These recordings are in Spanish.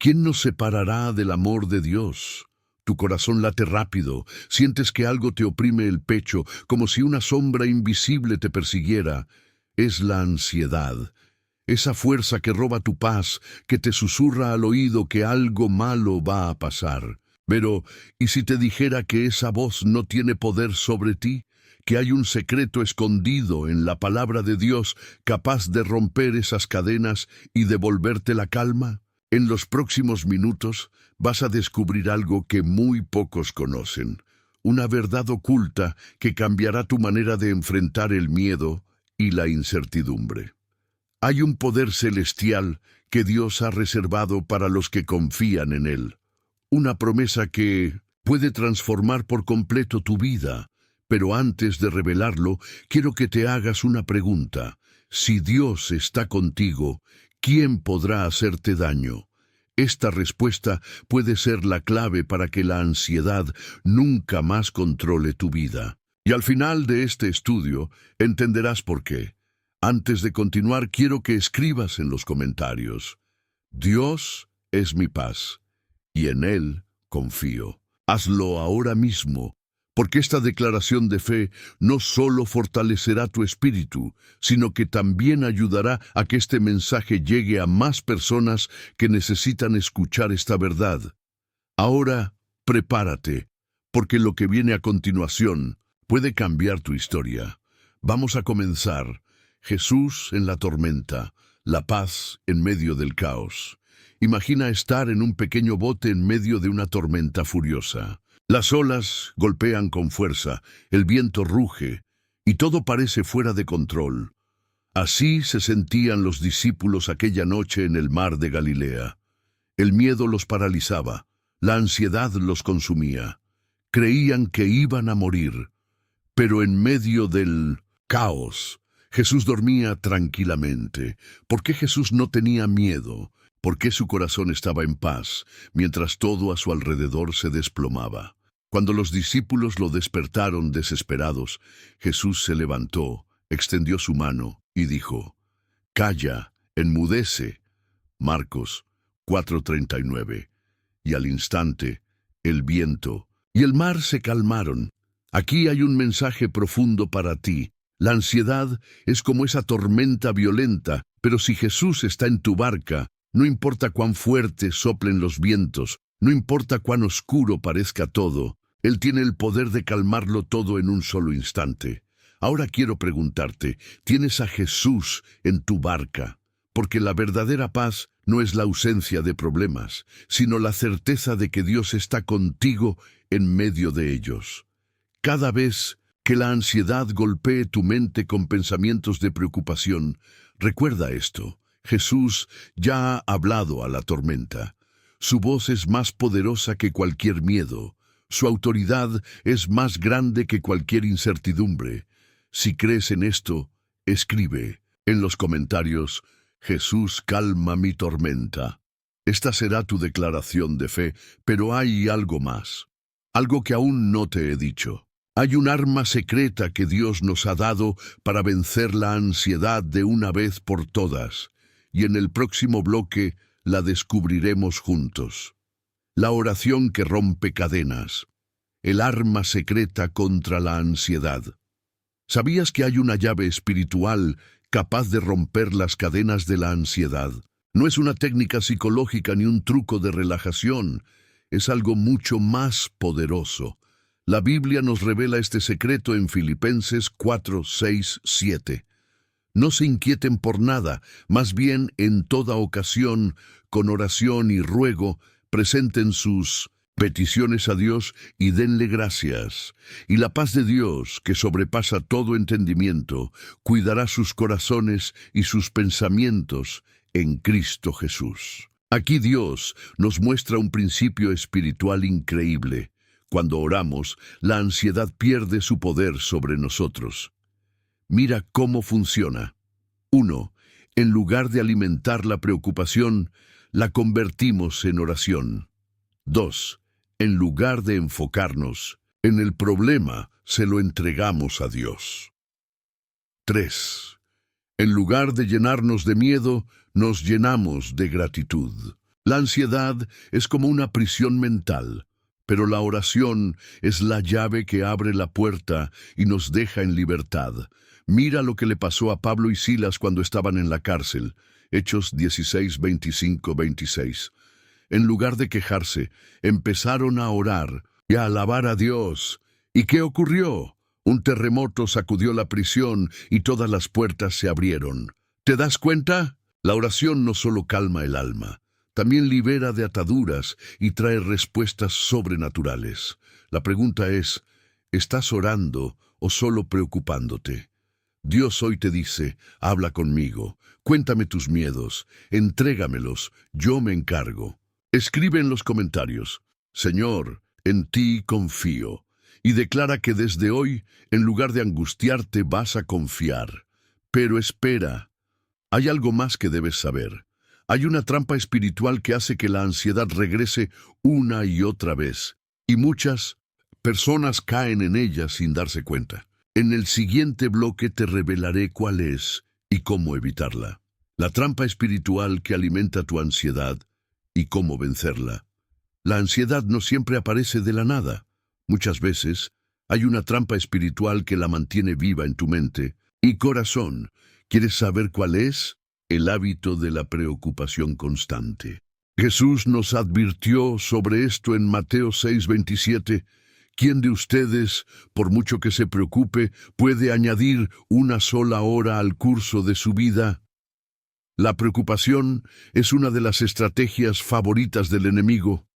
¿Quién nos separará del amor de Dios? Tu corazón late rápido, sientes que algo te oprime el pecho, como si una sombra invisible te persiguiera. Es la ansiedad, esa fuerza que roba tu paz, que te susurra al oído que algo malo va a pasar. Pero, ¿y si te dijera que esa voz no tiene poder sobre ti? Que hay un secreto escondido en la palabra de Dios capaz de romper esas cadenas y devolverte la calma. En los próximos minutos vas a descubrir algo que muy pocos conocen, una verdad oculta que cambiará tu manera de enfrentar el miedo y la incertidumbre. Hay un poder celestial que Dios ha reservado para los que confían en Él, una promesa que puede transformar por completo tu vida. Pero antes de revelarlo, quiero que te hagas una pregunta. Si Dios está contigo, ¿quién podrá hacerte daño? Esta respuesta puede ser la clave para que la ansiedad nunca más controle tu vida. Y al final de este estudio, entenderás por qué. Antes de continuar, quiero que escribas en los comentarios: Dios es mi paz, y en Él confío. Hazlo ahora mismo, porque esta declaración de fe no solo fortalecerá tu espíritu, sino que también ayudará a que este mensaje llegue a más personas que necesitan escuchar esta verdad. Ahora, prepárate, porque lo que viene a continuación puede cambiar tu historia. Vamos a comenzar. Jesús en la tormenta, la paz en medio del caos. Imagina estar en un pequeño bote en medio de una tormenta furiosa. Las olas golpean con fuerza, el viento ruge, y todo parece fuera de control. Así se sentían los discípulos aquella noche en el mar de Galilea. El miedo los paralizaba, la ansiedad los consumía. Creían que iban a morir, pero en medio del caos, Jesús dormía tranquilamente. ¿Por qué Jesús no tenía miedo? ¿Por qué su corazón estaba en paz, mientras todo a su alrededor se desplomaba? Cuando los discípulos lo despertaron desesperados, Jesús se levantó, extendió su mano y dijo: «Calla, enmudece». Marcos 4:39. Y al instante, el viento y el mar se calmaron. Aquí hay un mensaje profundo para ti. La ansiedad es como esa tormenta violenta, pero si Jesús está en tu barca, no importa cuán fuerte soplen los vientos, no importa cuán oscuro parezca todo, Él tiene el poder de calmarlo todo en un solo instante. Ahora quiero preguntarte, ¿tienes a Jesús en tu barca? Porque la verdadera paz no es la ausencia de problemas, sino la certeza de que Dios está contigo en medio de ellos. Cada vez que la ansiedad golpee tu mente con pensamientos de preocupación, recuerda esto: Jesús ya ha hablado a la tormenta. Su voz es más poderosa que cualquier miedo. Su autoridad es más grande que cualquier incertidumbre. Si crees en esto, escribe en los comentarios: Jesús calma mi tormenta. Esta será tu declaración de fe, pero hay algo más. Algo que aún no te he dicho. Hay un arma secreta que Dios nos ha dado para vencer la ansiedad de una vez por todas, y en el próximo bloque la descubriremos juntos. La oración que rompe cadenas. El arma secreta contra la ansiedad. ¿Sabías que hay una llave espiritual capaz de romper las cadenas de la ansiedad? No es una técnica psicológica ni un truco de relajación, es algo mucho más poderoso. La Biblia nos revela este secreto en Filipenses 4, 6, 7. No se inquieten por nada, más bien en toda ocasión, con oración y ruego, presenten sus peticiones a Dios y denle gracias. Y la paz de Dios, que sobrepasa todo entendimiento, cuidará sus corazones y sus pensamientos en Cristo Jesús. Aquí Dios nos muestra un principio espiritual increíble. Cuando oramos, la ansiedad pierde su poder sobre nosotros. Mira cómo funciona. 1. En lugar de alimentar la preocupación, la convertimos en oración. 2. En lugar de enfocarnos en el problema, se lo entregamos a Dios. 3. En lugar de llenarnos de miedo, nos llenamos de gratitud. La ansiedad es como una prisión mental, pero la oración es la llave que abre la puerta y nos deja en libertad. Mira lo que le pasó a Pablo y Silas cuando estaban en la cárcel. Hechos 16, 25, 26. En lugar de quejarse, empezaron a orar y a alabar a Dios. ¿Y qué ocurrió? Un terremoto sacudió la prisión y todas las puertas se abrieron. ¿Te das cuenta? La oración no solo calma el alma, también libera de ataduras y trae respuestas sobrenaturales. La pregunta es, ¿estás orando o solo preocupándote? Dios hoy te dice, habla conmigo, cuéntame tus miedos, entrégamelos, yo me encargo. Escribe en los comentarios, Señor, en ti confío, y declara que desde hoy, en lugar de angustiarte, vas a confiar. Pero espera, hay algo más que debes saber. Hay una trampa espiritual que hace que la ansiedad regrese una y otra vez, y muchas personas caen en ella sin darse cuenta. En el siguiente bloque te revelaré cuál es y cómo evitarla. La trampa espiritual que alimenta tu ansiedad y cómo vencerla. La ansiedad no siempre aparece de la nada. Muchas veces hay una trampa espiritual que la mantiene viva en tu mente y corazón. ¿Quieres saber cuál es? El hábito de la preocupación constante. Jesús nos advirtió sobre esto en Mateo 6:27. ¿Quién de ustedes, por mucho que se preocupe, puede añadir una sola hora al curso de su vida? La preocupación es una de las estrategias favoritas del enemigo.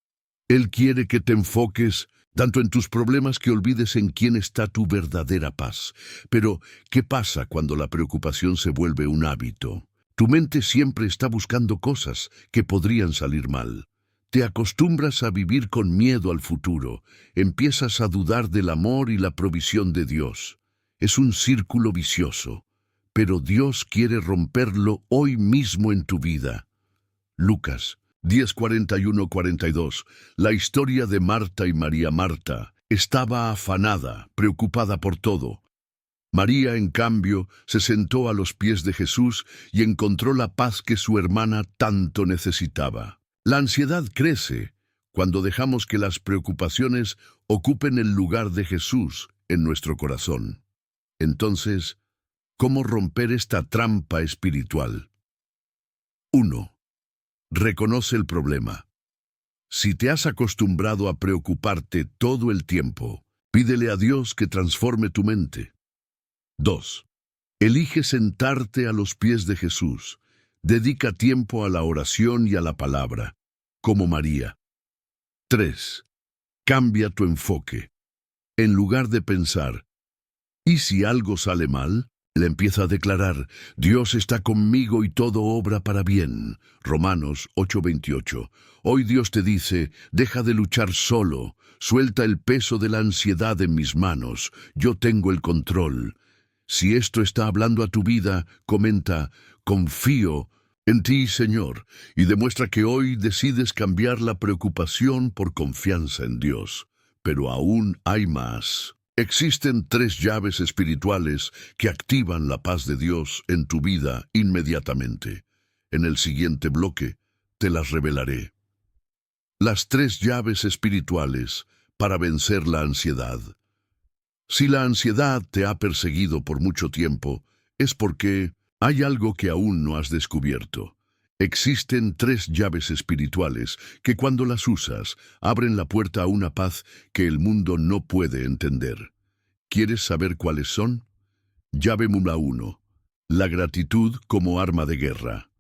Él quiere que te enfoques tanto en tus problemas que olvides en quién está tu verdadera paz. Pero, ¿qué pasa cuando la preocupación se vuelve un hábito? Tu mente siempre está buscando cosas que podrían salir mal. Te acostumbras a vivir con miedo al futuro. Empiezas a dudar del amor y la provisión de Dios. Es un círculo vicioso. Pero Dios quiere romperlo hoy mismo en tu vida. Lucas 10:41-42. La historia de Marta y María. Marta estaba afanada, preocupada por todo. María, en cambio, se sentó a los pies de Jesús y encontró la paz que su hermana tanto necesitaba. La ansiedad crece cuando dejamos que las preocupaciones ocupen el lugar de Jesús en nuestro corazón. Entonces, ¿cómo romper esta trampa espiritual? 1. Reconoce el problema. Si te has acostumbrado a preocuparte todo el tiempo, pídele a Dios que transforme tu mente. 2. Elige sentarte a los pies de Jesús. Dedica tiempo a la oración y a la palabra, como María. 3. Cambia tu enfoque. En lugar de pensar, ¿y si algo sale mal? Le empieza a declarar, Dios está conmigo y todo obra para bien. Romanos 8:28. Hoy Dios te dice, deja de luchar solo, suelta el peso de la ansiedad en mis manos, yo tengo el control. Si esto está hablando a tu vida, comenta, confío en ti, Señor, y demuestra que hoy decides cambiar la preocupación por confianza en Dios. Pero aún hay más. Existen 3 llaves espirituales que activan la paz de Dios en tu vida inmediatamente. En el siguiente bloque te las revelaré. Las 3 llaves espirituales para vencer la ansiedad. Si la ansiedad te ha perseguido por mucho tiempo, es porque hay algo que aún no has descubierto. Existen 3 llaves espirituales que cuando las usas, abren la puerta a una paz que el mundo no puede entender. ¿Quieres saber cuáles son? Llave número 1. La gratitud como arma de guerra.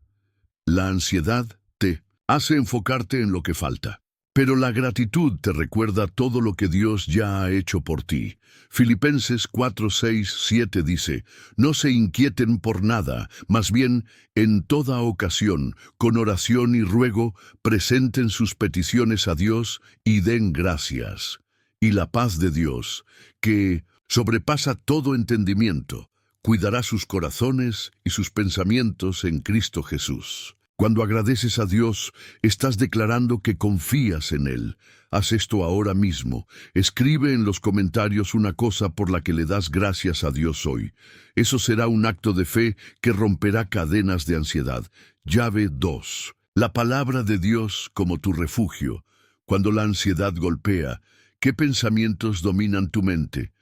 La ansiedad te hace enfocarte en lo que falta, pero la gratitud te recuerda todo lo que Dios ya ha hecho por ti. Filipenses 4:6-7 dice, no se inquieten por nada, más bien, en toda ocasión, con oración y ruego, presenten sus peticiones a Dios y den gracias. Y la paz de Dios, que sobrepasa todo entendimiento, cuidará sus corazones y sus pensamientos en Cristo Jesús. Cuando agradeces a Dios, estás declarando que confías en Él. Haz esto ahora mismo. Escribe en los comentarios una cosa por la que le das gracias a Dios hoy. Eso será un acto de fe que romperá cadenas de ansiedad. Llave 2. La palabra de Dios como tu refugio. Cuando la ansiedad golpea, ¿qué pensamientos dominan tu mente?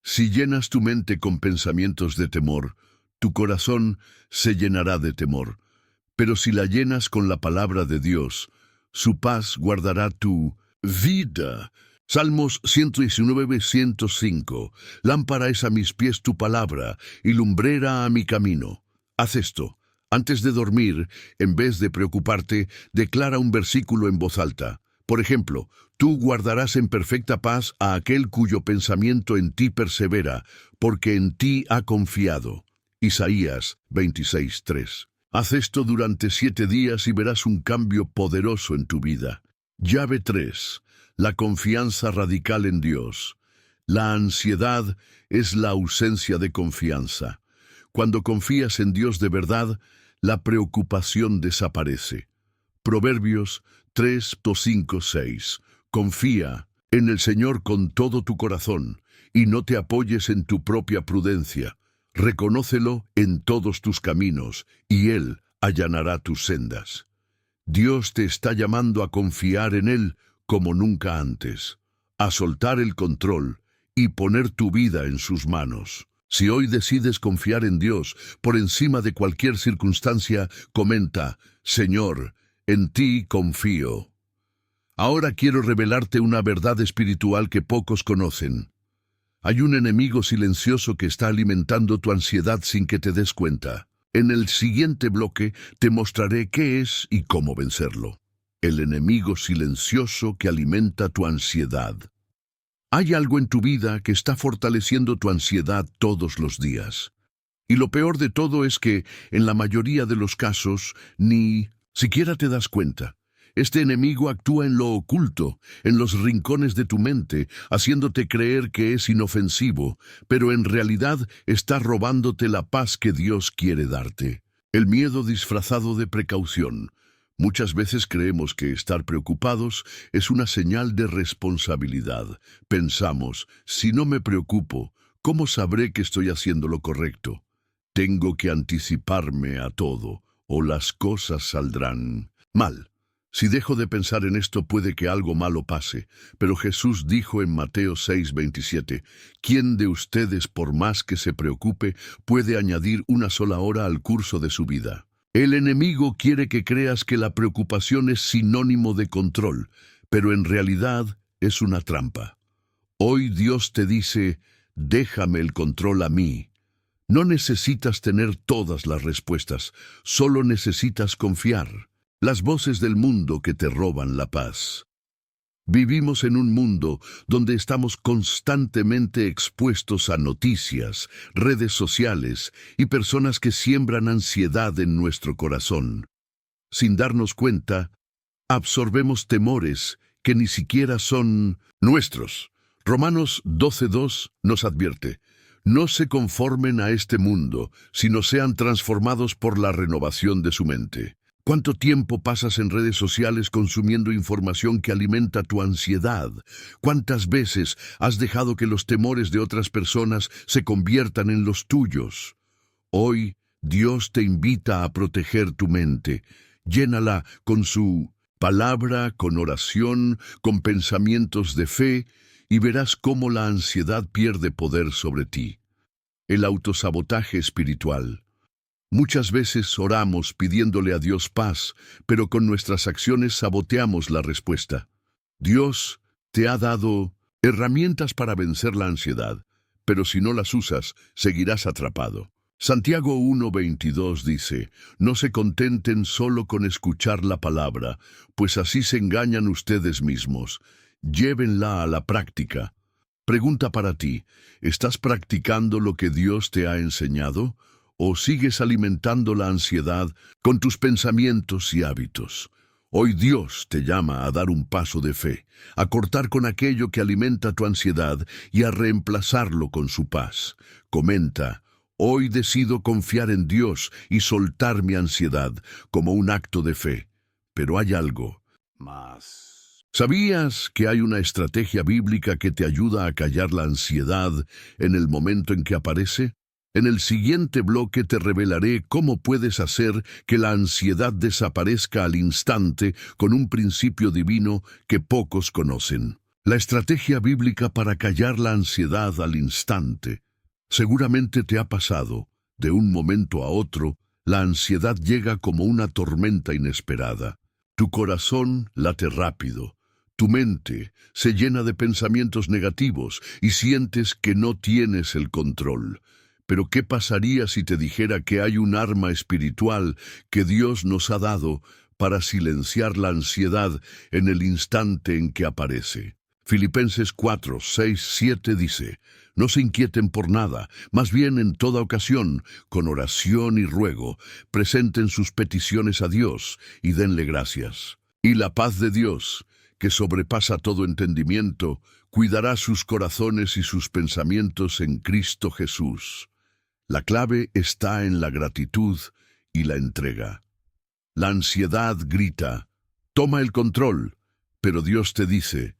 Si llenas tu mente con pensamientos de temor, tu corazón se llenará de temor. Pero si la llenas con la palabra de Dios, su paz guardará tu vida. Salmos 119, 105. Lámpara es a mis pies tu palabra y lumbrera a mi camino. Haz esto. Antes de dormir, en vez de preocuparte, declara un versículo en voz alta. Por ejemplo, tú guardarás en perfecta paz a aquel cuyo pensamiento en ti persevera, porque en ti ha confiado. Isaías 26:3. Haz esto durante 7 días y verás un cambio poderoso en tu vida. Llave 3. La confianza radical en Dios. La ansiedad es la ausencia de confianza. Cuando confías en Dios de verdad, la preocupación desaparece. Proverbios 3:5-6. Confía en el Señor con todo tu corazón y no te apoyes en tu propia prudencia. Reconócelo en todos tus caminos y Él allanará tus sendas. Dios te está llamando a confiar en Él como nunca antes, a soltar el control y poner tu vida en sus manos. Si hoy decides confiar en Dios por encima de cualquier circunstancia, comenta: Señor, en ti confío. Ahora quiero revelarte una verdad espiritual que pocos conocen. Hay un enemigo silencioso que está alimentando tu ansiedad sin que te des cuenta. En el siguiente bloque te mostraré qué es y cómo vencerlo. El enemigo silencioso que alimenta tu ansiedad. Hay algo en tu vida que está fortaleciendo tu ansiedad todos los días. Y lo peor de todo es que, en la mayoría de los casos, ni siquiera te das cuenta. Este enemigo actúa en lo oculto, en los rincones de tu mente, haciéndote creer que es inofensivo, pero en realidad está robándote la paz que Dios quiere darte. El miedo disfrazado de precaución. Muchas veces creemos que estar preocupados es una señal de responsabilidad. Pensamos: si no me preocupo, ¿cómo sabré que estoy haciendo lo correcto? Tengo que anticiparme a todo, o las cosas saldrán mal. Si dejo de pensar en esto, puede que algo malo pase. Pero Jesús dijo en Mateo 6:27, ¿quién de ustedes, por más que se preocupe, puede añadir una sola hora al curso de su vida? El enemigo quiere que creas que la preocupación es sinónimo de control, pero en realidad es una trampa. Hoy Dios te dice: déjame el control a mí. No necesitas tener todas las respuestas, solo necesitas confiar. Las voces del mundo que te roban la paz. Vivimos en un mundo donde estamos constantemente expuestos a noticias, redes sociales y personas que siembran ansiedad en nuestro corazón. Sin darnos cuenta, absorbemos temores que ni siquiera son nuestros. Romanos 12:2 nos advierte: no se conformen a este mundo, sino sean transformados por la renovación de su mente. ¿Cuánto tiempo pasas en redes sociales consumiendo información que alimenta tu ansiedad? ¿Cuántas veces has dejado que los temores de otras personas se conviertan en los tuyos? Hoy, Dios te invita a proteger tu mente. Llénala con su palabra, con oración, con pensamientos de fe, y verás cómo la ansiedad pierde poder sobre ti. El autosabotaje espiritual. Muchas veces oramos pidiéndole a Dios paz, pero con nuestras acciones saboteamos la respuesta. Dios te ha dado herramientas para vencer la ansiedad, pero si no las usas, seguirás atrapado. Santiago 1:22 dice: no se contenten solo con escuchar la palabra, pues así se engañan ustedes mismos. Llévenla a la práctica. Pregunta para ti: ¿estás practicando lo que Dios te ha enseñado? ¿O sigues alimentando la ansiedad con tus pensamientos y hábitos? Hoy Dios te llama a dar un paso de fe, a cortar con aquello que alimenta tu ansiedad y a reemplazarlo con su paz. Comenta: hoy decido confiar en Dios y soltar mi ansiedad como un acto de fe. Pero hay algo más. ¿Sabías que hay una estrategia bíblica que te ayuda a callar la ansiedad en el momento en que aparece? En el siguiente bloque te revelaré cómo puedes hacer que la ansiedad desaparezca al instante con un principio divino que pocos conocen. La estrategia bíblica para callar la ansiedad al instante. Seguramente te ha pasado. De un momento a otro, la ansiedad llega como una tormenta inesperada. Tu corazón late rápido. Tu mente se llena de pensamientos negativos y sientes que no tienes el control. Pero ¿qué pasaría si te dijera que hay un arma espiritual que Dios nos ha dado para silenciar la ansiedad en el instante en que aparece? Filipenses 4, 6, 7 dice: no se inquieten por nada, más bien en toda ocasión, con oración y ruego, presenten sus peticiones a Dios y denle gracias. Y la paz de Dios, que sobrepasa todo entendimiento, cuidará sus corazones y sus pensamientos en Cristo Jesús. La clave está en la gratitud y la entrega. La ansiedad grita: toma el control, pero Dios te dice: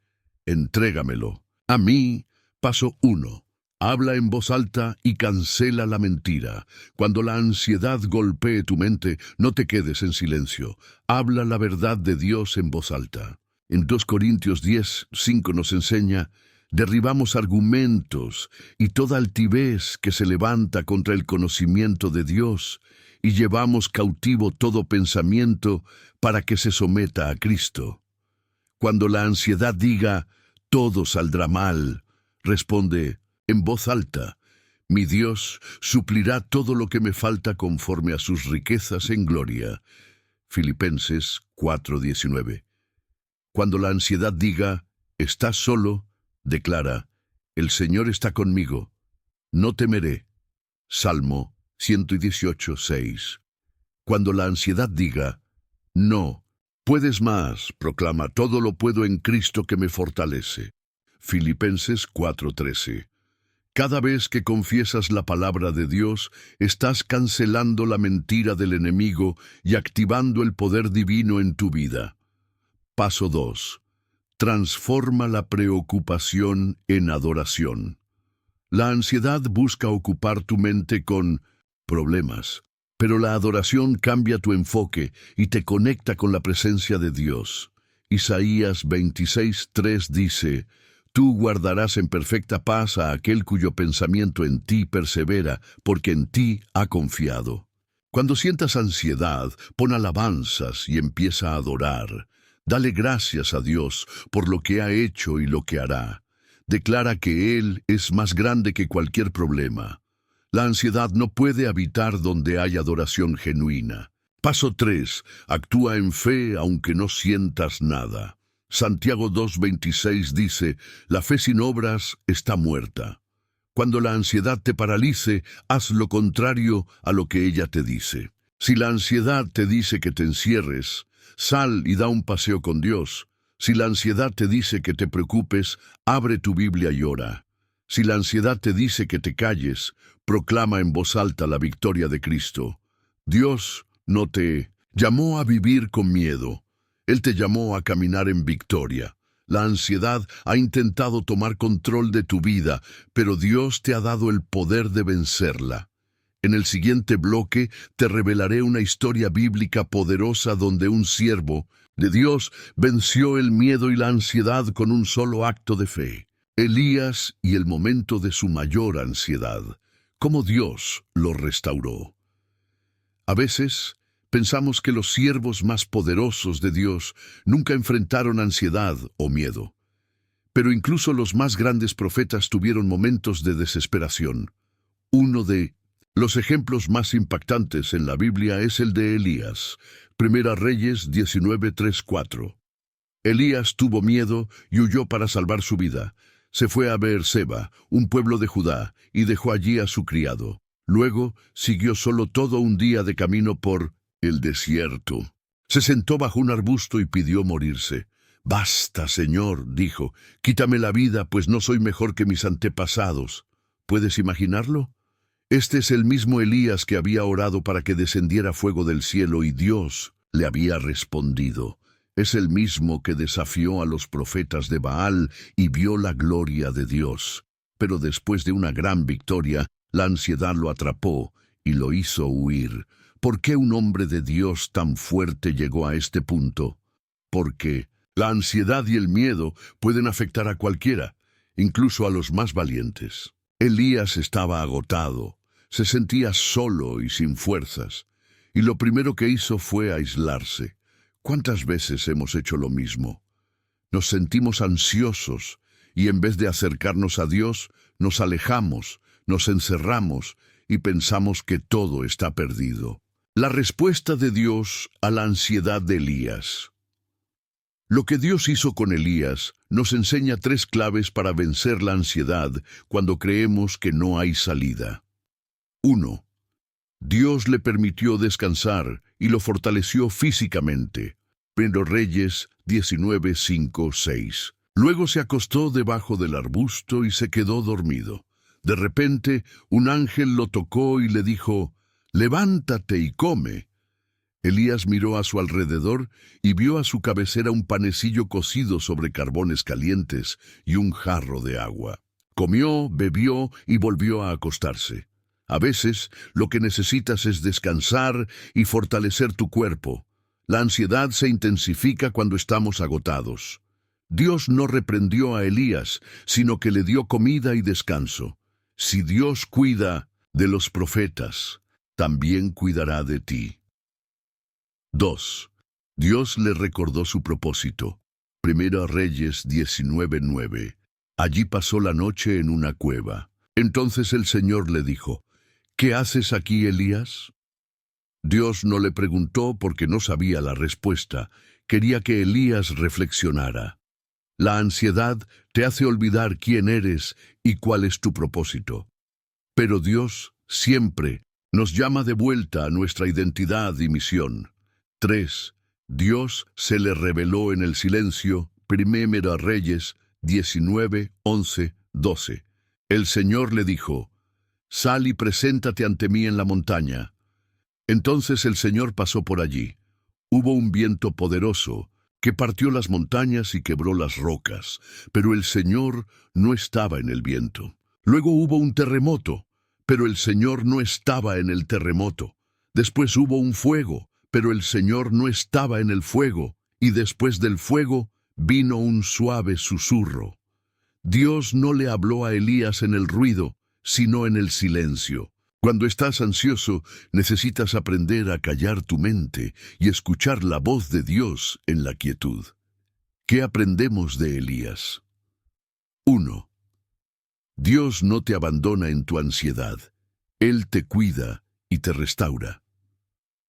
entrégamelo. A mí, paso 1. Habla en voz alta y cancela la mentira. Cuando la ansiedad golpee tu mente, no te quedes en silencio. Habla la verdad de Dios en voz alta. En 2 Corintios 10, 5 nos enseña: derribamos argumentos y toda altivez que se levanta contra el conocimiento de Dios, y llevamos cautivo todo pensamiento para que se someta a Cristo. Cuando la ansiedad diga: todo saldrá mal, responde en voz alta: mi Dios suplirá todo lo que me falta conforme a sus riquezas en gloria. Filipenses 4:19. Cuando la ansiedad diga: estás solo, declara: el Señor está conmigo, no temeré. Salmo 118:6. Cuando la ansiedad diga: no, puedes más, proclama: todo lo puedo en Cristo que me fortalece. Filipenses 4:13. Cada vez que confiesas la palabra de Dios, estás cancelando la mentira del enemigo y activando el poder divino en tu vida. Paso 2. Transforma la preocupación en adoración. La ansiedad busca ocupar tu mente con problemas, pero la adoración cambia tu enfoque y te conecta con la presencia de Dios. Isaías 26:3 dice: tú guardarás en perfecta paz a aquel cuyo pensamiento en ti persevera, porque en ti ha confiado. Cuando sientas ansiedad, pon alabanzas y empieza a adorar. Dale gracias a Dios por lo que ha hecho y lo que hará. Declara que Él es más grande que cualquier problema. La ansiedad no puede habitar donde hay adoración genuina. Paso 3. Actúa en fe aunque no sientas nada. Santiago 2:26 dice: la fe sin obras está muerta. Cuando la ansiedad te paralice, haz lo contrario a lo que ella te dice. Si la ansiedad te dice que te encierres, sal y da un paseo con Dios. Si la ansiedad te dice que te preocupes, abre tu Biblia y ora. Si la ansiedad te dice que te calles, proclama en voz alta la victoria de Cristo. Dios no te llamó a vivir con miedo. Él te llamó a caminar en victoria. La ansiedad ha intentado tomar control de tu vida, pero Dios te ha dado el poder de vencerla. En el siguiente bloque te revelaré una historia bíblica poderosa donde un siervo de Dios venció el miedo y la ansiedad con un solo acto de fe. Elías y el momento de su mayor ansiedad. Cómo Dios lo restauró. A veces pensamos que los siervos más poderosos de Dios nunca enfrentaron ansiedad o miedo. Pero incluso los más grandes profetas tuvieron momentos de desesperación. Uno de los ejemplos más impactantes en la Biblia es el de Elías. Primera Reyes 19:3-4. Elías tuvo miedo y huyó para salvar su vida. Se fue a Beerseba, un pueblo de Judá, y dejó allí a su criado. Luego siguió solo todo un día de camino por el desierto. Se sentó bajo un arbusto y pidió morirse. «Basta, Señor», dijo, «quítame la vida, pues no soy mejor que mis antepasados». ¿Puedes imaginarlo? Este es el mismo Elías que había orado para que descendiera fuego del cielo y Dios le había respondido. Es el mismo que desafió a los profetas de Baal y vio la gloria de Dios. Pero después de una gran victoria, La ansiedad lo atrapó y lo hizo huir. ¿Por qué un hombre de Dios tan fuerte llegó a este punto? Porque la ansiedad y el miedo pueden afectar a cualquiera, incluso a los más valientes. Elías estaba agotado, se sentía solo y sin fuerzas, y lo primero que hizo fue aislarse. ¿Cuántas veces hemos hecho lo mismo? Nos sentimos ansiosos y en vez de acercarnos a Dios, nos alejamos, nos encerramos y pensamos que todo está perdido. La respuesta de Dios a la ansiedad de Elías. Lo que Dios hizo con Elías nos enseña 3 claves para vencer la ansiedad cuando creemos que no hay salida. 1. Dios le permitió descansar y lo fortaleció físicamente. 1 Reyes 19, 5, 6. Luego se acostó debajo del arbusto y se quedó dormido. De repente, un ángel lo tocó y le dijo, «Levántate y come». Elías miró a su alrededor y vio a su cabecera un panecillo cocido sobre carbones calientes y un jarro de agua. Comió, bebió y volvió a acostarse. A veces, lo que necesitas es descansar y fortalecer tu cuerpo. La ansiedad se intensifica cuando estamos agotados. Dios no reprendió a Elías, sino que le dio comida y descanso. Si Dios cuida de los profetas, también cuidará de ti. 2. Dios le recordó su propósito. 1 Reyes 19:9. Allí pasó la noche en una cueva. Entonces el Señor le dijo, «¿Qué haces aquí, Elías?» Dios no le preguntó porque no sabía la respuesta. Quería que Elías reflexionara. La ansiedad te hace olvidar quién eres y cuál es tu propósito. Pero Dios siempre nos llama de vuelta a nuestra identidad y misión. 3. Dios se le reveló en el silencio. 1 Reyes 19, 11, 12. El Señor le dijo, «Sal y preséntate ante mí en la montaña». Entonces el Señor pasó por allí. Hubo un viento poderoso que partió las montañas y quebró las rocas, pero el Señor no estaba en el viento. Luego hubo un terremoto, pero el Señor no estaba en el terremoto. Después hubo un fuego, pero el Señor no estaba en el fuego, y después del fuego vino un suave susurro. Dios no le habló a Elías en el ruido, sino en el silencio. Cuando estás ansioso, necesitas aprender a callar tu mente y escuchar la voz de Dios en la quietud. ¿Qué aprendemos de Elías? 1. Dios no te abandona en tu ansiedad. Él te cuida y te restaura.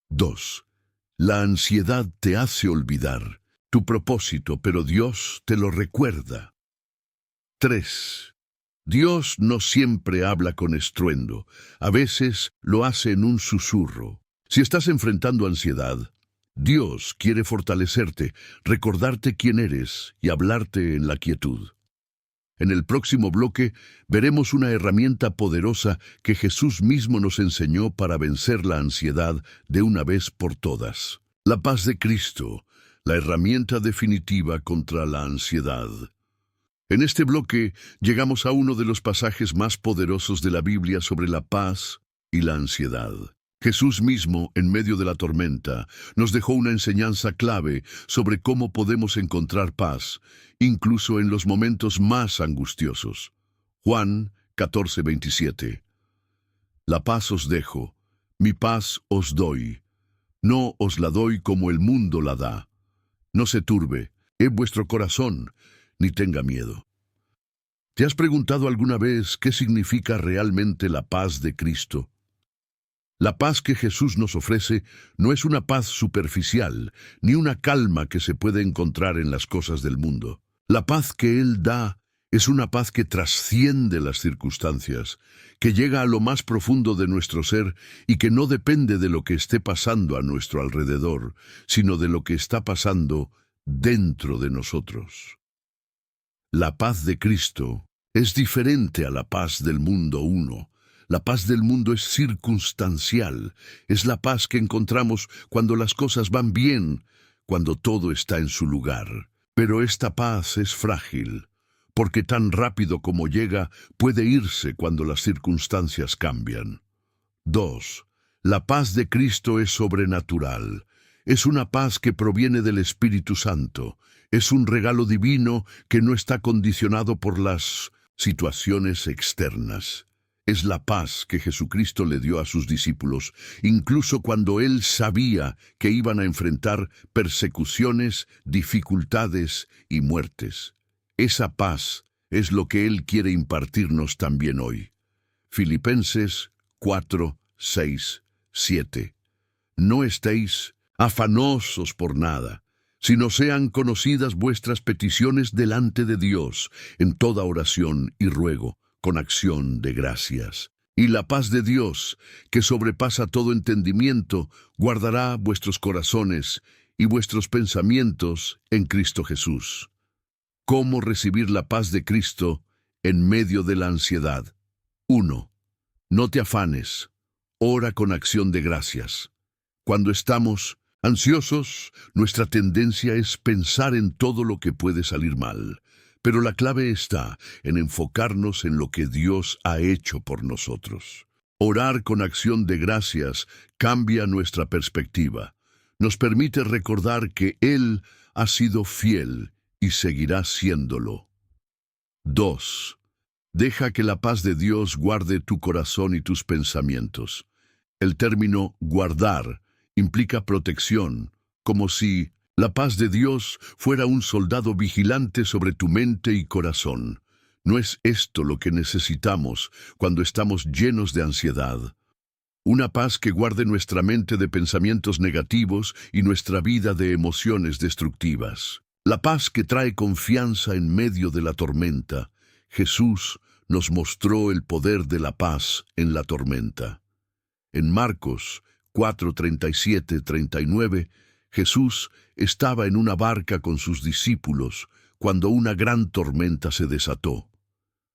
2. La ansiedad te hace olvidar tu propósito, pero Dios te lo recuerda. 3. Dios no siempre habla con estruendo, a veces lo hace en un susurro. Si estás enfrentando ansiedad, Dios quiere fortalecerte, recordarte quién eres y hablarte en la quietud. En el próximo bloque veremos una herramienta poderosa que Jesús mismo nos enseñó para vencer la ansiedad de una vez por todas. La paz de Cristo, la herramienta definitiva contra la ansiedad. En este bloque llegamos a uno de los pasajes más poderosos de la Biblia sobre la paz y la ansiedad. Jesús mismo, en medio de la tormenta, nos dejó una enseñanza clave sobre cómo podemos encontrar paz, incluso en los momentos más angustiosos. Juan 14:27. La paz os dejo, mi paz os doy. No os la doy como el mundo la da. No se turbe en vuestro corazón, ni tenga miedo. ¿Te has preguntado alguna vez qué significa realmente la paz de Cristo? La paz que Jesús nos ofrece no es una paz superficial, ni una calma que se puede encontrar en las cosas del mundo. La paz que Él da es una paz que trasciende las circunstancias, que llega a lo más profundo de nuestro ser y que no depende de lo que esté pasando a nuestro alrededor, sino de lo que está pasando dentro de nosotros. La paz de Cristo es diferente a la paz del mundo uno. La paz del mundo es circunstancial, es la paz que encontramos cuando las cosas van bien, cuando todo está en su lugar. Pero esta paz es frágil. porque tan rápido como llega, puede irse cuando las circunstancias cambian. 2. La paz de Cristo es sobrenatural. Es una paz que proviene del Espíritu Santo. Es un regalo divino que no está condicionado por las situaciones externas. Es la paz que Jesucristo le dio a sus discípulos, incluso cuando Él sabía que iban a enfrentar persecuciones, dificultades y muertes. Esa paz es lo que Él quiere impartirnos también hoy. Filipenses 4, 6, 7. No estéis afanosos por nada, sino sean conocidas vuestras peticiones delante de Dios, en toda oración y ruego, con acción de gracias. Y la paz de Dios, que sobrepasa todo entendimiento, guardará vuestros corazones y vuestros pensamientos en Cristo Jesús. ¿Cómo recibir la paz de Cristo en medio de la ansiedad? 1. No te afanes. Ora con acción de gracias. Cuando estamos ansiosos, nuestra tendencia es pensar en todo lo que puede salir mal. Pero la clave está en enfocarnos en lo que Dios ha hecho por nosotros. Orar con acción de gracias cambia nuestra perspectiva. Nos permite recordar que Él ha sido fiel y seguirá siéndolo. 2. Deja que la paz de Dios guarde tu corazón y tus pensamientos. El término guardar implica protección, como si la paz de Dios fuera un soldado vigilante sobre tu mente y corazón. ¿No es esto lo que necesitamos cuando estamos llenos de ansiedad? Una paz que guarde nuestra mente de pensamientos negativos y nuestra vida de emociones destructivas. La paz que trae confianza en medio de la tormenta. Jesús nos mostró el poder de la paz en la tormenta. En Marcos 4, 37, 39, Jesús estaba en una barca con sus discípulos cuando una gran tormenta se desató.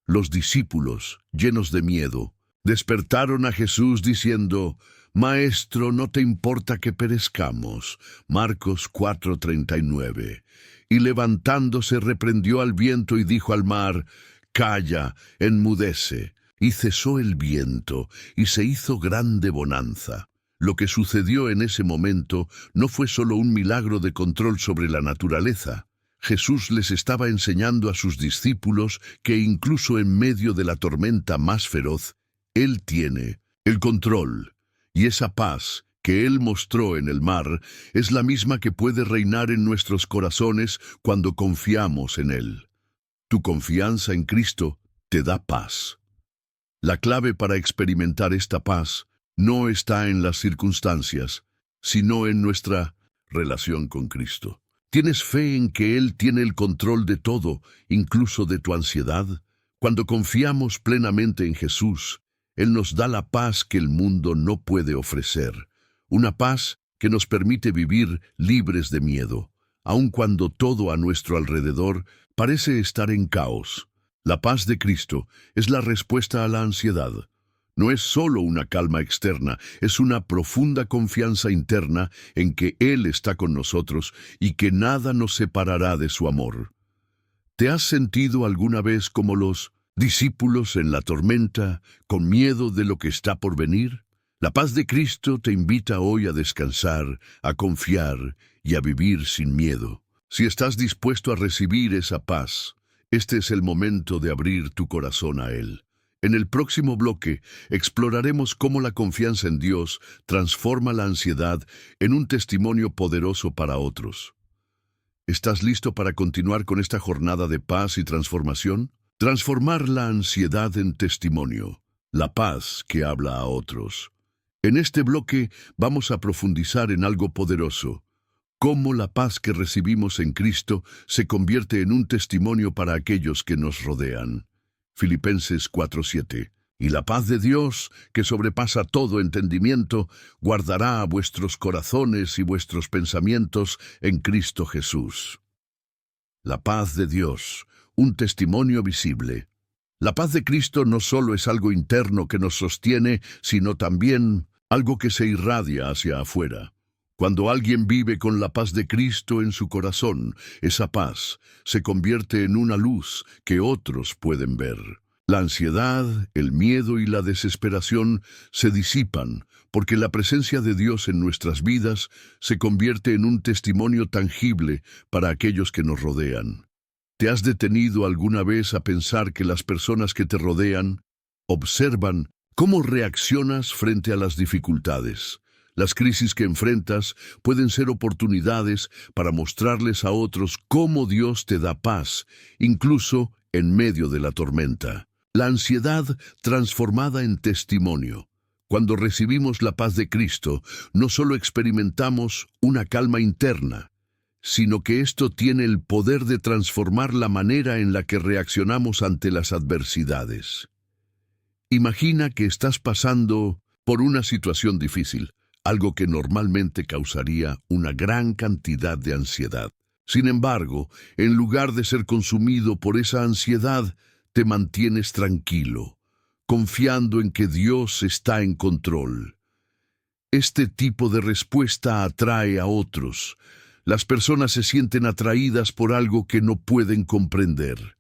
Los discípulos, llenos de miedo, despertaron a Jesús diciendo: «Maestro, ¿no te importa que perezcamos?». Marcos 4, 39. Y levantándose reprendió al viento y dijo al mar: «Calla, enmudece». Y cesó el viento, y se hizo grande bonanza. Lo que sucedió en ese momento no fue solo un milagro de control sobre la naturaleza. Jesús les estaba enseñando a sus discípulos que incluso en medio de la tormenta más feroz, Él tiene el control. Y esa paz que Él mostró en el mar es la misma que puede reinar en nuestros corazones cuando confiamos en Él. Tu confianza en Cristo te da paz. La clave para experimentar esta paz no está en las circunstancias, sino en nuestra relación con Cristo. ¿Tienes fe en que Él tiene el control de todo, incluso de tu ansiedad? Cuando confiamos plenamente en Jesús, Él nos da la paz que el mundo no puede ofrecer. Una paz que nos permite vivir libres de miedo, aun cuando todo a nuestro alrededor parece estar en caos. La paz de Cristo es la respuesta a la ansiedad. No es solo una calma externa, es una profunda confianza interna en que Él está con nosotros y que nada nos separará de su amor. ¿Te has sentido alguna vez como los discípulos en la tormenta, con miedo de lo que está por venir? La paz de Cristo te invita hoy a descansar, a confiar y a vivir sin miedo. Si estás dispuesto a recibir esa paz, este es el momento de abrir tu corazón a Él. En el próximo bloque exploraremos cómo la confianza en Dios transforma la ansiedad en un testimonio poderoso para otros. ¿Estás listo para continuar con esta jornada de paz y transformación? Transformar la ansiedad en testimonio, la paz que habla a otros. En este bloque vamos a profundizar en algo poderoso: cómo la paz que recibimos en Cristo se convierte en un testimonio para aquellos que nos rodean. Filipenses 4:7. Y la paz de Dios, que sobrepasa todo entendimiento, guardará a vuestros corazones y vuestros pensamientos en Cristo Jesús. La paz de Dios, un testimonio visible. La paz de Cristo no solo es algo interno que nos sostiene, sino también algo que se irradia hacia afuera. Cuando alguien vive con la paz de Cristo en su corazón, esa paz se convierte en una luz que otros pueden ver. La ansiedad, el miedo y la desesperación se disipan porque la presencia de Dios en nuestras vidas se convierte en un testimonio tangible para aquellos que nos rodean. ¿Te has detenido alguna vez a pensar que las personas que te rodean observan cómo reaccionas frente a las dificultades? Las crisis que enfrentas pueden ser oportunidades para mostrarles a otros cómo Dios te da paz, incluso en medio de la tormenta. La ansiedad transformada en testimonio. Cuando recibimos la paz de Cristo, no solo experimentamos una calma interna, sino que esto tiene el poder de transformar la manera en la que reaccionamos ante las adversidades. Imagina que estás pasando por una situación difícil, algo que normalmente causaría una gran cantidad de ansiedad. Sin embargo, en lugar de ser consumido por esa ansiedad, te mantienes tranquilo, confiando en que Dios está en control. Este tipo de respuesta atrae a otros. Las personas se sienten atraídas por algo que no pueden comprender.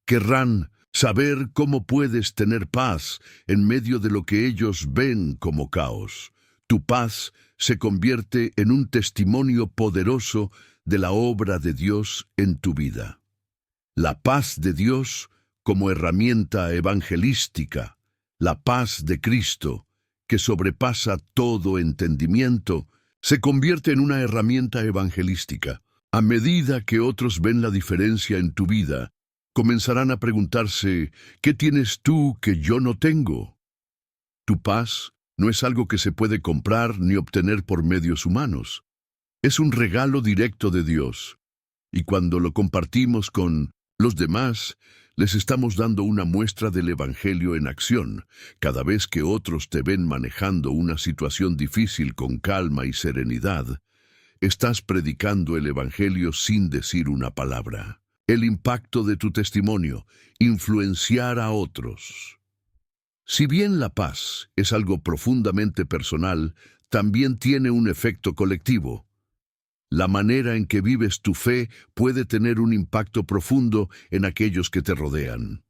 Querrán saber cómo puedes tener paz en medio de lo que ellos ven como caos. Tu paz se convierte en un testimonio poderoso de la obra de Dios en tu vida. La paz de Dios como herramienta evangelística, la paz de Cristo, que sobrepasa todo entendimiento, se convierte en una herramienta evangelística. A medida que otros ven la diferencia en tu vida, comenzarán a preguntarse, ¿qué tienes tú que yo no tengo? Tu paz no es algo que se puede comprar ni obtener por medios humanos. Es un regalo directo de Dios. Y cuando lo compartimos con los demás, les estamos dando una muestra del Evangelio en acción. Cada vez que otros te ven manejando una situación difícil con calma y serenidad, estás predicando el Evangelio sin decir una palabra. El impacto de tu testimonio, influenciar a otros. Si bien la paz es algo profundamente personal, también tiene un efecto colectivo. La manera en que vives tu fe puede tener un impacto profundo en aquellos que te rodean.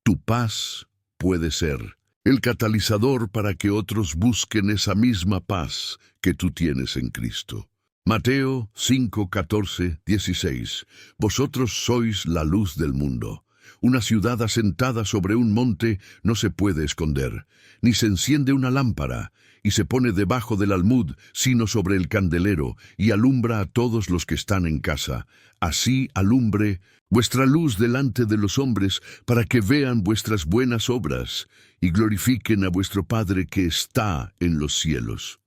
Tu paz puede ser el catalizador para que otros busquen esa misma paz que tú tienes en Cristo. Mateo 5, 14, 16. Vosotros sois la luz del mundo. Una ciudad asentada sobre un monte no se puede esconder, ni se enciende una lámpara, y se pone debajo del almud, sino sobre el candelero, y alumbra a todos los que están en casa. Así alumbre vuestra luz delante de los hombres, para que vean vuestras buenas obras, y glorifiquen a vuestro Padre que está en los cielos.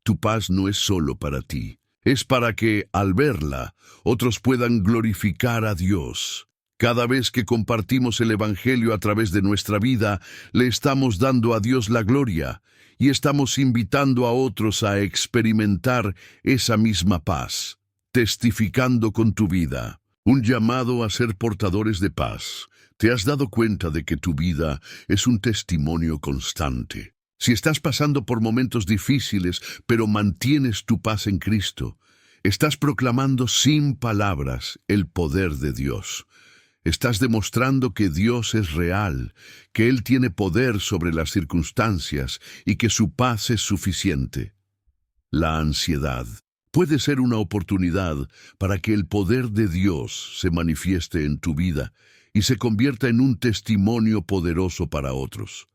Tu paz no es solo para ti, es para que, al verla, otros puedan glorificar a Dios. Cada vez que compartimos el Evangelio a través de nuestra vida, le estamos dando a Dios la gloria y estamos invitando a otros a experimentar esa misma paz, testificando con tu vida. Un llamado a ser portadores de paz. ¿Te has dado cuenta de que tu vida es un testimonio constante? Si estás pasando por momentos difíciles, pero mantienes tu paz en Cristo, estás proclamando sin palabras el poder de Dios. Estás demostrando que Dios es real, que Él tiene poder sobre las circunstancias y que su paz es suficiente. La ansiedad puede ser una oportunidad para que el poder de Dios se manifieste en tu vida y se convierta en un testimonio poderoso para otros.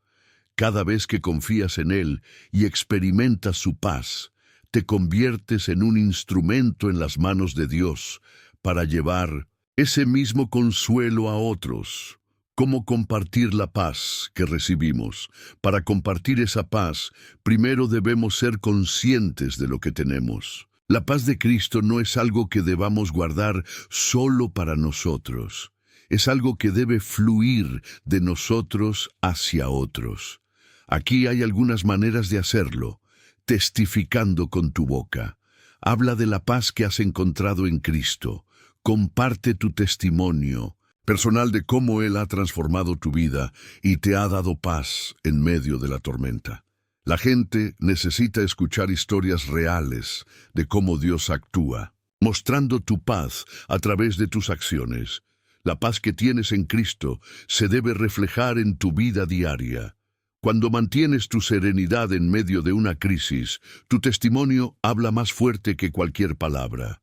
Cada vez que confías en Él y experimentas su paz, te conviertes en un instrumento en las manos de Dios para llevar ese mismo consuelo a otros. ¿Cómo compartir la paz que recibimos? Para compartir esa paz, primero debemos ser conscientes de lo que tenemos. La paz de Cristo no es algo que debamos guardar solo para nosotros. Es algo que debe fluir de nosotros hacia otros. Aquí hay algunas maneras de hacerlo. Testificando con tu boca. Habla de la paz que has encontrado en Cristo. Comparte tu testimonio personal de cómo Él ha transformado tu vida y te ha dado paz en medio de la tormenta. La gente necesita escuchar historias reales de cómo Dios actúa, mostrando tu paz a través de tus acciones. La paz que tienes en Cristo se debe reflejar en tu vida diaria. Cuando mantienes tu serenidad en medio de una crisis, tu testimonio habla más fuerte que cualquier palabra.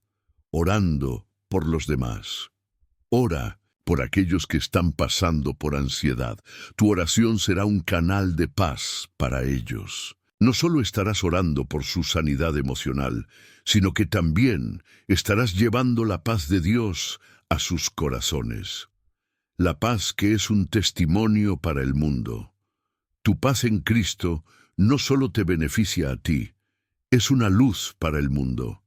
Orando por los demás. Ora por aquellos que están pasando por ansiedad. Tu oración será un canal de paz para ellos. No solo estarás orando por su sanidad emocional, sino que también estarás llevando la paz de Dios a sus corazones. La paz que es un testimonio para el mundo. Tu paz en Cristo no solo te beneficia a ti, es una luz para el mundo.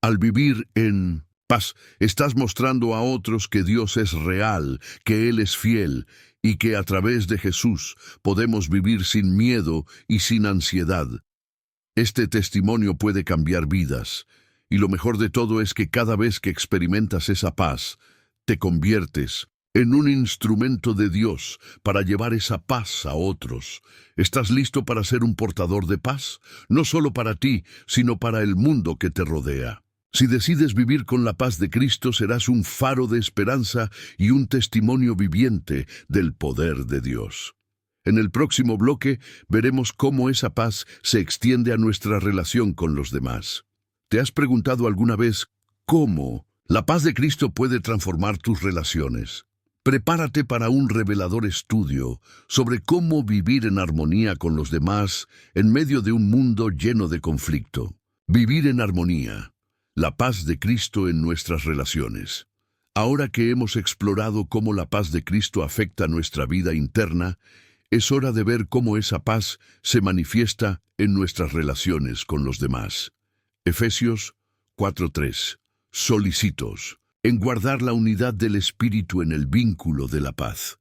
Al vivir en paz, estás mostrando a otros que Dios es real, que Él es fiel y que a través de Jesús podemos vivir sin miedo y sin ansiedad. Este testimonio puede cambiar vidas, y lo mejor de todo es que cada vez que experimentas esa paz, te conviertes en un instrumento de Dios para llevar esa paz a otros. ¿Estás listo para ser un portador de paz? No solo para ti, sino para el mundo que te rodea. Si decides vivir con la paz de Cristo, serás un faro de esperanza y un testimonio viviente del poder de Dios. En el próximo bloque veremos cómo esa paz se extiende a nuestra relación con los demás. ¿Te has preguntado alguna vez cómo la paz de Cristo puede transformar tus relaciones? Prepárate para un revelador estudio sobre cómo vivir en armonía con los demás en medio de un mundo lleno de conflicto. Vivir en armonía. La paz de Cristo en nuestras relaciones. Ahora que hemos explorado cómo la paz de Cristo afecta nuestra vida interna, es hora de ver cómo esa paz se manifiesta en nuestras relaciones con los demás. Efesios 4:3. Solicitos en guardar la unidad del Espíritu en el vínculo de la paz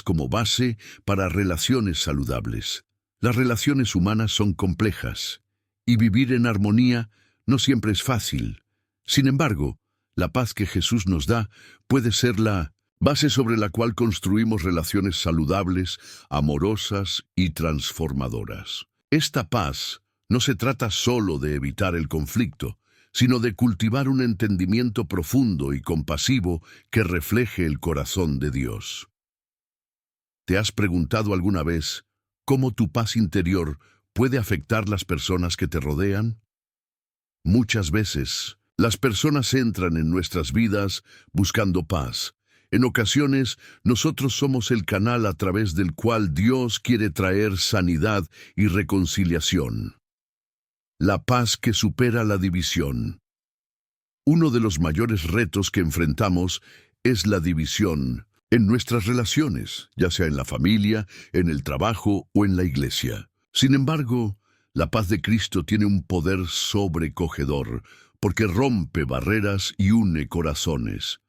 como base para relaciones saludables. Las relaciones humanas son complejas, y vivir en armonía no siempre es fácil. Sin embargo, la paz que Jesús nos da puede ser la base sobre la cual construimos relaciones saludables, amorosas y transformadoras. Esta paz no se trata solo de evitar el conflicto, sino de cultivar un entendimiento profundo y compasivo que refleje el corazón de Dios. ¿Te has preguntado alguna vez cómo tu paz interior puede afectar las personas que te rodean? Muchas veces, las personas entran en nuestras vidas buscando paz. En ocasiones, nosotros somos el canal a través del cual Dios quiere traer sanidad y reconciliación. La paz que supera la división. Uno de los mayores retos que enfrentamos es la división en nuestras relaciones, ya sea en la familia, en el trabajo o en la iglesia. Sin embargo, la paz de Cristo tiene un poder sobrecogedor, porque rompe barreras y une corazones.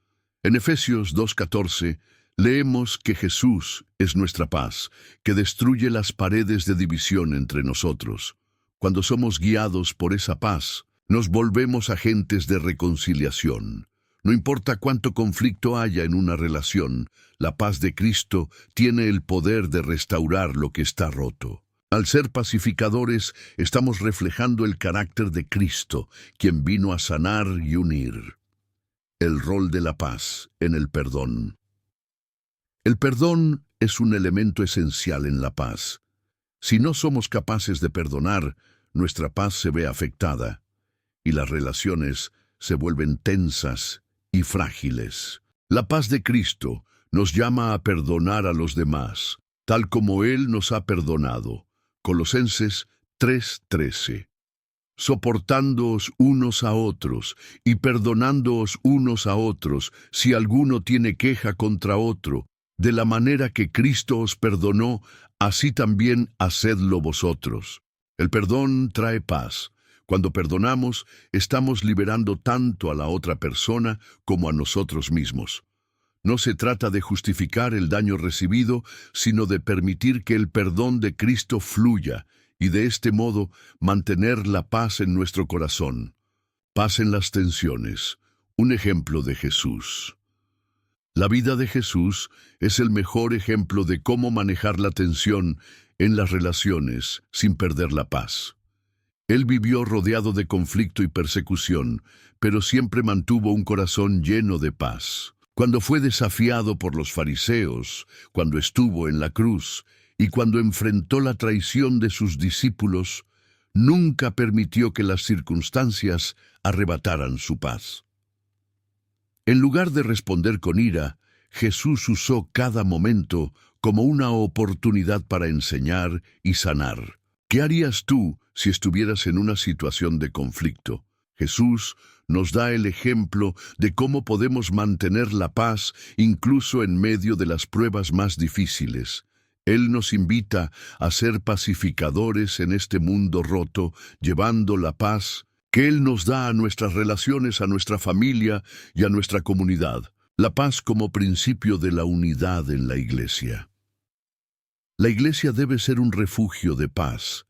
En Efesios 2:14, leemos que Jesús es nuestra paz, que destruye las paredes de división entre nosotros. Cuando somos guiados por esa paz, nos volvemos agentes de reconciliación. No importa cuánto conflicto haya en una relación, la paz de Cristo tiene el poder de restaurar lo que está roto. Al ser pacificadores, estamos reflejando el carácter de Cristo, quien vino a sanar y unir. El rol de la paz en el perdón. El perdón es un elemento esencial en la paz. Si no somos capaces de perdonar, nuestra paz se ve afectada y las relaciones se vuelven tensas y frágiles. La paz de Cristo nos llama a perdonar a los demás, tal como Él nos ha perdonado. Colosenses 3:13. Soportándoos unos a otros y perdonándoos unos a otros si alguno tiene queja contra otro, de la manera que Cristo os perdonó, así también hacedlo vosotros. El perdón trae paz. Cuando perdonamos, estamos liberando tanto a la otra persona como a nosotros mismos. No se trata de justificar el daño recibido, sino de permitir que el perdón de Cristo fluya y de este modo mantener la paz en nuestro corazón. Paz en las tensiones. Un ejemplo de Jesús. La vida de Jesús es el mejor ejemplo de cómo manejar la tensión en las relaciones sin perder la paz. Él vivió rodeado de conflicto y persecución, pero siempre mantuvo un corazón lleno de paz. Cuando fue desafiado por los fariseos, cuando estuvo en la cruz y cuando enfrentó la traición de sus discípulos, nunca permitió que las circunstancias arrebataran su paz. En lugar de responder con ira, Jesús usó cada momento como una oportunidad para enseñar y sanar. ¿Qué harías tú si estuvieras en una situación de conflicto? Jesús nos da el ejemplo de cómo podemos mantener la paz incluso en medio de las pruebas más difíciles. Él nos invita a ser pacificadores en este mundo roto, llevando la paz que Él nos da a nuestras relaciones, a nuestra familia y a nuestra comunidad. La paz como principio de la unidad en la Iglesia. La Iglesia debe ser un refugio de paz,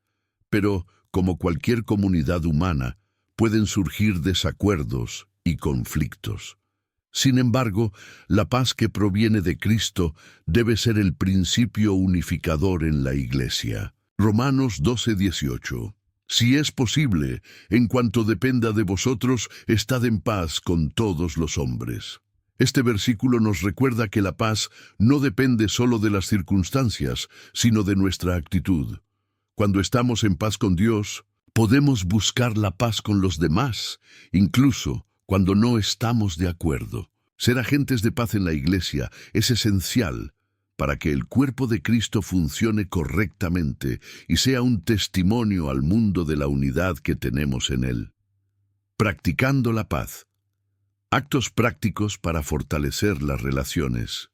pero, como cualquier comunidad humana, pueden surgir desacuerdos y conflictos. Sin embargo, la paz que proviene de Cristo debe ser el principio unificador en la Iglesia. Romanos 12:18. Si es posible, en cuanto dependa de vosotros, estad en paz con todos los hombres. Este versículo nos recuerda que la paz no depende solo de las circunstancias, sino de nuestra actitud. Cuando estamos en paz con Dios, podemos buscar la paz con los demás, incluso cuando no estamos de acuerdo. Ser agentes de paz en la Iglesia es esencial para que el cuerpo de Cristo funcione correctamente y sea un testimonio al mundo de la unidad que tenemos en Él. Practicando la paz. Actos prácticos para fortalecer las relaciones.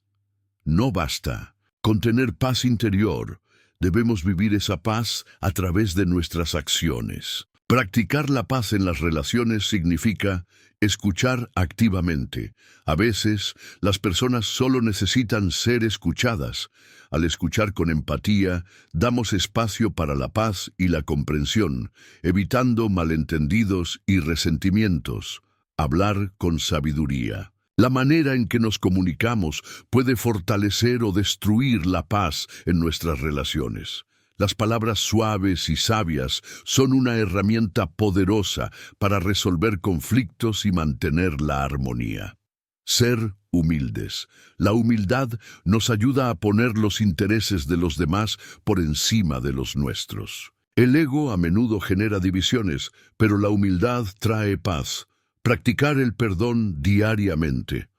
No basta con tener paz interior, debemos vivir esa paz a través de nuestras acciones. Practicar la paz en las relaciones significa escuchar activamente. A veces, las personas solo necesitan ser escuchadas. Al escuchar con empatía, damos espacio para la paz y la comprensión, evitando malentendidos y resentimientos. Hablar con sabiduría. La manera en que nos comunicamos puede fortalecer o destruir la paz en nuestras relaciones. Las palabras suaves y sabias son una herramienta poderosa para resolver conflictos y mantener la armonía. Ser humildes. La humildad nos ayuda a poner los intereses de los demás por encima de los nuestros. El ego a menudo genera divisiones, pero la humildad trae paz. Practicar el perdón diariamente.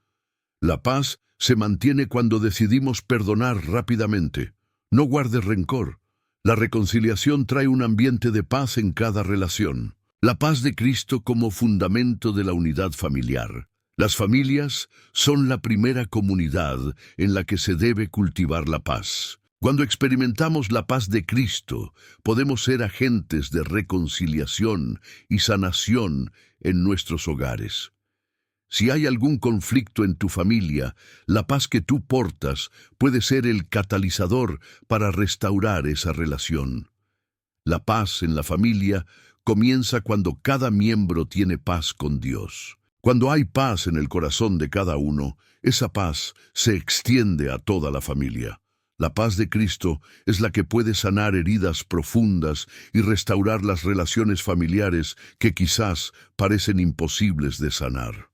La paz se mantiene cuando decidimos perdonar rápidamente. No guardes rencor. La reconciliación trae un ambiente de paz en cada relación. La paz de Cristo como fundamento de la unidad familiar. Las familias son la primera comunidad en la que se debe cultivar la paz. Cuando experimentamos la paz de Cristo, podemos ser agentes de reconciliación y sanación en nuestros hogares. Si hay algún conflicto en tu familia, la paz que tú portas puede ser el catalizador para restaurar esa relación. La paz en la familia comienza cuando cada miembro tiene paz con Dios. Cuando hay paz en el corazón de cada uno, esa paz se extiende a toda la familia. La paz de Cristo es la que puede sanar heridas profundas y restaurar las relaciones familiares que quizás parecen imposibles de sanar.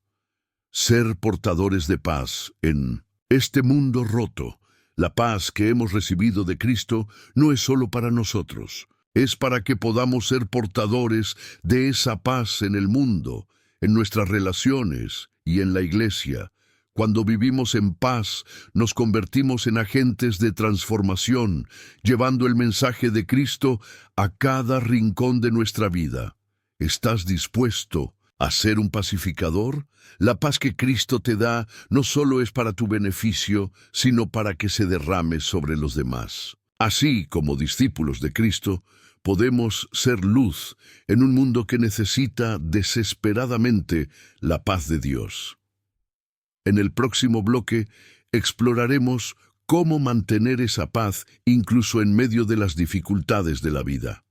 Ser portadores de paz en este mundo roto. La paz que hemos recibido de Cristo no es solo para nosotros, es para que podamos ser portadores de esa paz en el mundo, en nuestras relaciones y en la Iglesia. Cuando vivimos en paz, nos convertimos en agentes de transformación, llevando el mensaje de Cristo a cada rincón de nuestra vida. ¿Estás dispuesto a ser un pacificador? La paz que Cristo te da no solo es para tu beneficio, sino para que se derrame sobre los demás. Así como discípulos de Cristo, podemos ser luz en un mundo que necesita desesperadamente la paz de Dios. En el próximo bloque exploraremos cómo mantener esa paz incluso en medio de las dificultades de la vida.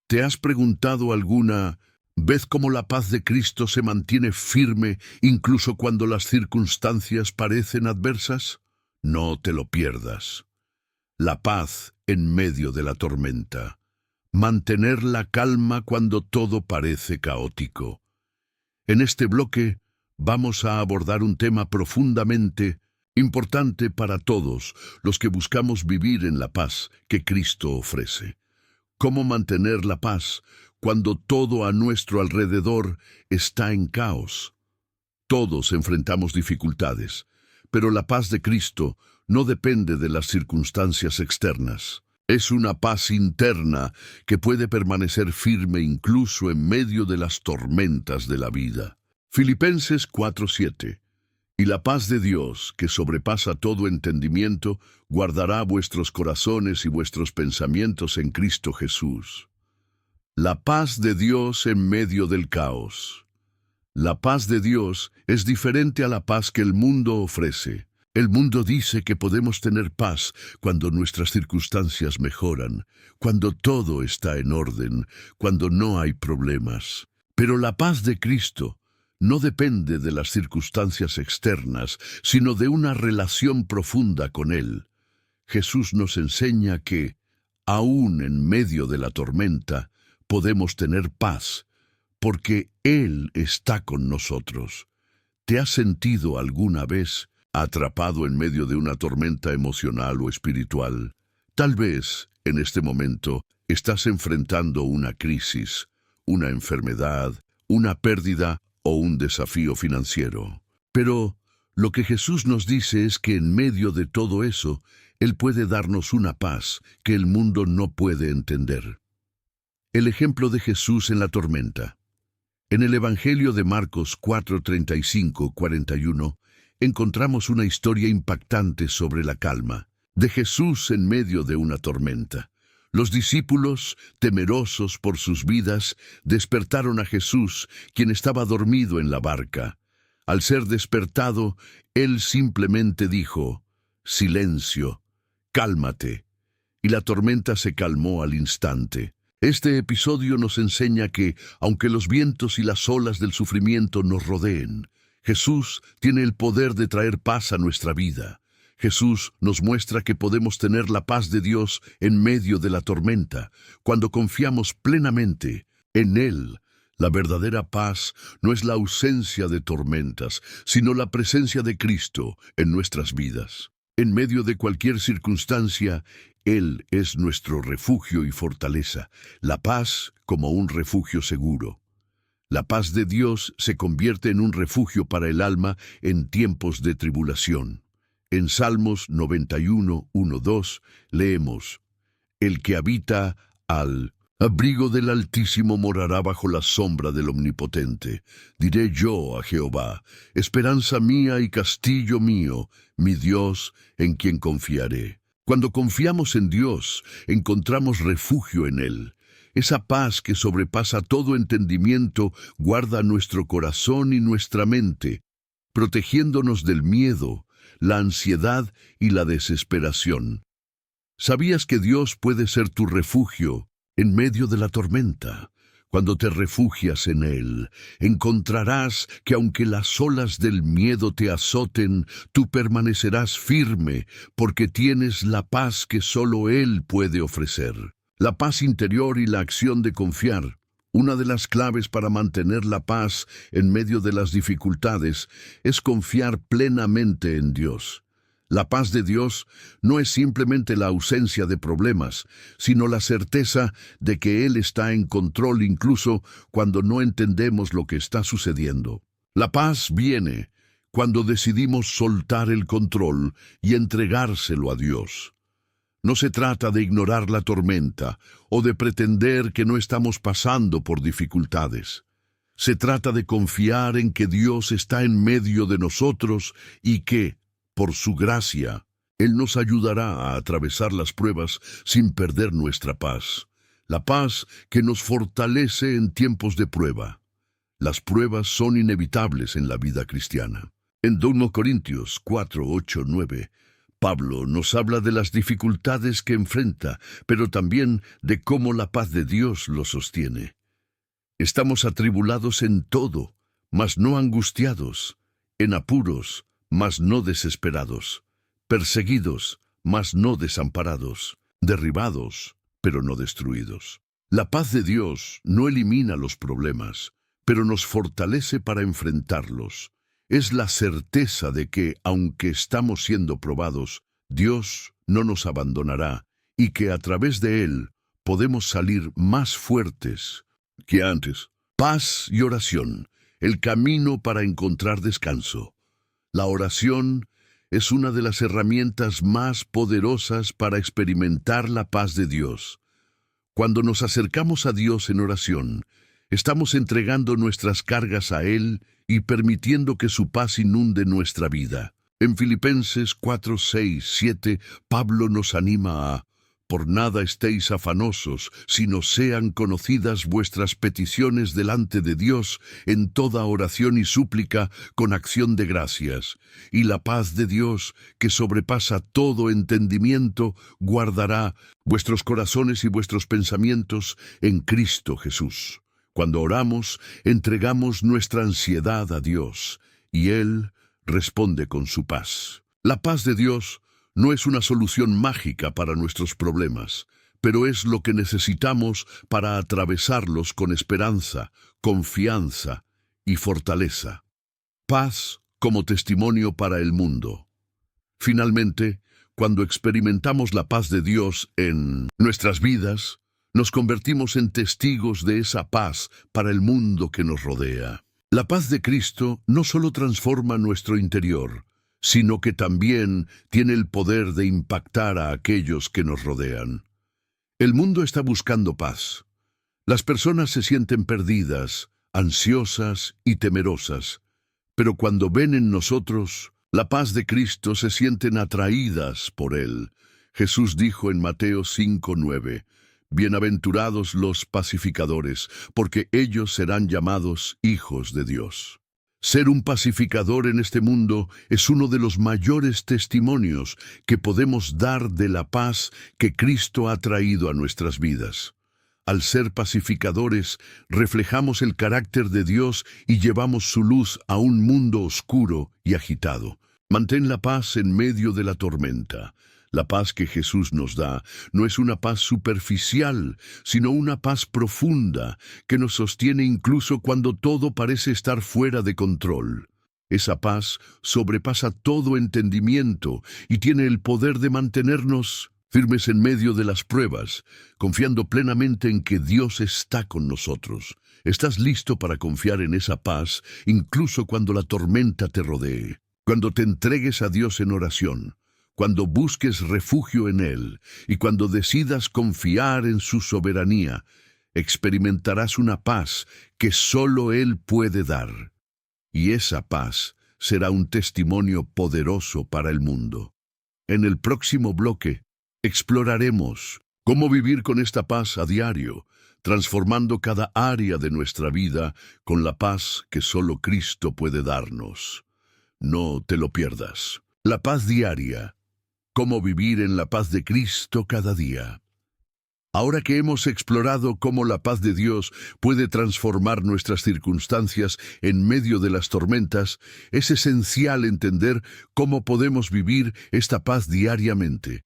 ¿Te has preguntado alguna Ved cómo la paz de Cristo se mantiene firme incluso cuando las circunstancias parecen adversas. No te lo pierdas. La paz en medio de la tormenta. Mantener la calma cuando todo parece caótico. En este bloque vamos a abordar un tema profundamente importante para todos los que buscamos vivir en la paz que Cristo ofrece. ¿Cómo mantener la paz cuando todo a nuestro alrededor está en caos? Todos enfrentamos dificultades, pero la paz de Cristo no depende de las circunstancias externas. Es una paz interna que puede permanecer firme incluso en medio de las tormentas de la vida. Filipenses 4:7. Y la paz de Dios, que sobrepasa todo entendimiento, guardará vuestros corazones y vuestros pensamientos en Cristo Jesús. La paz de Dios en medio del caos. La paz de Dios es diferente a la paz que el mundo ofrece. El mundo dice que podemos tener paz cuando nuestras circunstancias mejoran, cuando todo está en orden, cuando no hay problemas. Pero la paz de Cristo no depende de las circunstancias externas, sino de una relación profunda con Él. Jesús nos enseña que, aún en medio de la tormenta, podemos tener paz, porque Él está con nosotros. ¿Te has sentido alguna vez atrapado en medio de una tormenta emocional o espiritual? Tal vez, en este momento, estás enfrentando una crisis, una enfermedad, una pérdida o un desafío financiero. Pero lo que Jesús nos dice es que en medio de todo eso, Él puede darnos una paz que el mundo no puede entender. El ejemplo de Jesús en la tormenta. En el Evangelio de Marcos 4:35-41, encontramos una historia impactante sobre la calma de Jesús en medio de una tormenta. Los discípulos, temerosos por sus vidas, despertaron a Jesús, quien estaba dormido en la barca. Al ser despertado, Él simplemente dijo: «Silencio, cálmate». Y la tormenta se calmó al instante. Este episodio nos enseña que, aunque los vientos y las olas del sufrimiento nos rodeen, Jesús tiene el poder de traer paz a nuestra vida. Jesús nos muestra que podemos tener la paz de Dios en medio de la tormenta, cuando confiamos plenamente en Él. La verdadera paz no es la ausencia de tormentas, sino la presencia de Cristo en nuestras vidas. En medio de cualquier circunstancia, Él es nuestro refugio y fortaleza, la paz como un refugio seguro. La paz de Dios se convierte en un refugio para el alma en tiempos de tribulación. En Salmos 91:1-2 leemos: «El que habita al abrigo del Altísimo morará bajo la sombra del Omnipotente. Diré yo a Jehová: esperanza mía y castillo mío, mi Dios, en quien confiaré». Cuando confiamos en Dios, encontramos refugio en Él. Esa paz que sobrepasa todo entendimiento guarda nuestro corazón y nuestra mente, protegiéndonos del miedo, la ansiedad y la desesperación. ¿Sabías que Dios puede ser tu refugio en medio de la tormenta? Cuando te refugias en Él, encontrarás que aunque las olas del miedo te azoten, tú permanecerás firme, porque tienes la paz que solo Él puede ofrecer. La paz interior y la acción de confiar. Una de las claves para mantener la paz en medio de las dificultades es confiar plenamente en Dios. La paz de Dios no es simplemente la ausencia de problemas, sino la certeza de que Él está en control incluso cuando no entendemos lo que está sucediendo. La paz viene cuando decidimos soltar el control y entregárselo a Dios. No se trata de ignorar la tormenta o de pretender que no estamos pasando por dificultades. Se trata de confiar en que Dios está en medio de nosotros y que, por su gracia, Él nos ayudará a atravesar las pruebas sin perder nuestra paz. La paz que nos fortalece en tiempos de prueba. Las pruebas son inevitables en la vida cristiana. En 2 Corintios 4:8-9, Pablo nos habla de las dificultades que enfrenta, pero también de cómo la paz de Dios lo sostiene. Estamos atribulados en todo, mas no angustiados, en apuros, mas no desesperados, perseguidos, mas no desamparados, derribados, pero no destruidos. La paz de Dios no elimina los problemas, pero nos fortalece para enfrentarlos. Es la certeza de que, aunque estamos siendo probados, Dios no nos abandonará y que a través de Él podemos salir más fuertes que antes. Paz y oración, el camino para encontrar descanso. La oración es una de las herramientas más poderosas para experimentar la paz de Dios. Cuando nos acercamos a Dios en oración, estamos entregando nuestras cargas a Él y permitiendo que su paz inunde nuestra vida. En Filipenses 4, 6, 7, Pablo nos anima a: por nada estéis afanosos, sino sean conocidas vuestras peticiones delante de Dios en toda oración y súplica con acción de gracias. Y la paz de Dios, que sobrepasa todo entendimiento, guardará vuestros corazones y vuestros pensamientos en Cristo Jesús. Cuando oramos, entregamos nuestra ansiedad a Dios, y Él responde con su paz. La paz de Dios no es una solución mágica para nuestros problemas, pero es lo que necesitamos para atravesarlos con esperanza, confianza y fortaleza. Paz como testimonio para el mundo. Finalmente, cuando experimentamos la paz de Dios en nuestras vidas, nos convertimos en testigos de esa paz para el mundo que nos rodea. La paz de Cristo no solo transforma nuestro interior, sino que también tiene el poder de impactar a aquellos que nos rodean. El mundo está buscando paz. Las personas se sienten perdidas, ansiosas y temerosas, pero cuando ven en nosotros la paz de Cristo se sienten atraídas por Él. Jesús dijo en Mateo 5:9, bienaventurados los pacificadores, porque ellos serán llamados hijos de Dios. Ser un pacificador en este mundo es uno de los mayores testimonios que podemos dar de la paz que Cristo ha traído a nuestras vidas. Al ser pacificadores, reflejamos el carácter de Dios y llevamos su luz a un mundo oscuro y agitado. Mantén la paz en medio de la tormenta. La paz que Jesús nos da no es una paz superficial, sino una paz profunda que nos sostiene incluso cuando todo parece estar fuera de control. Esa paz sobrepasa todo entendimiento y tiene el poder de mantenernos firmes en medio de las pruebas, confiando plenamente en que Dios está con nosotros. ¿Estás listo para confiar en esa paz, incluso cuando la tormenta te rodee? Cuando te entregues a Dios en oración, cuando busques refugio en Él y cuando decidas confiar en su soberanía, experimentarás una paz que solo Él puede dar. Y esa paz será un testimonio poderoso para el mundo. En el próximo bloque, exploraremos cómo vivir con esta paz a diario, transformando cada área de nuestra vida con la paz que solo Cristo puede darnos. No te lo pierdas. La paz diaria. Cómo vivir en la paz de Cristo cada día. Ahora que hemos explorado cómo la paz de Dios puede transformar nuestras circunstancias en medio de las tormentas, es esencial entender cómo podemos vivir esta paz diariamente.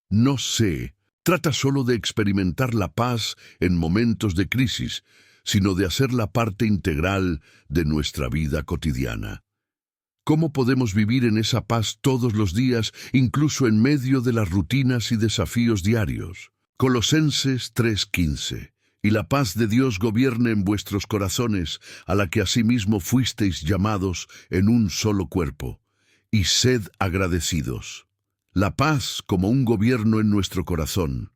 No se trata solo de experimentar la paz en momentos de crisis, sino de hacerla parte integral de nuestra vida cotidiana. ¿Cómo podemos vivir en esa paz todos los días, incluso en medio de las rutinas y desafíos diarios? Colosenses 3:15. Y la paz de Dios gobierne en vuestros corazones, a la que asimismo fuisteis llamados en un solo cuerpo. Y sed agradecidos. La paz como un gobierno en nuestro corazón.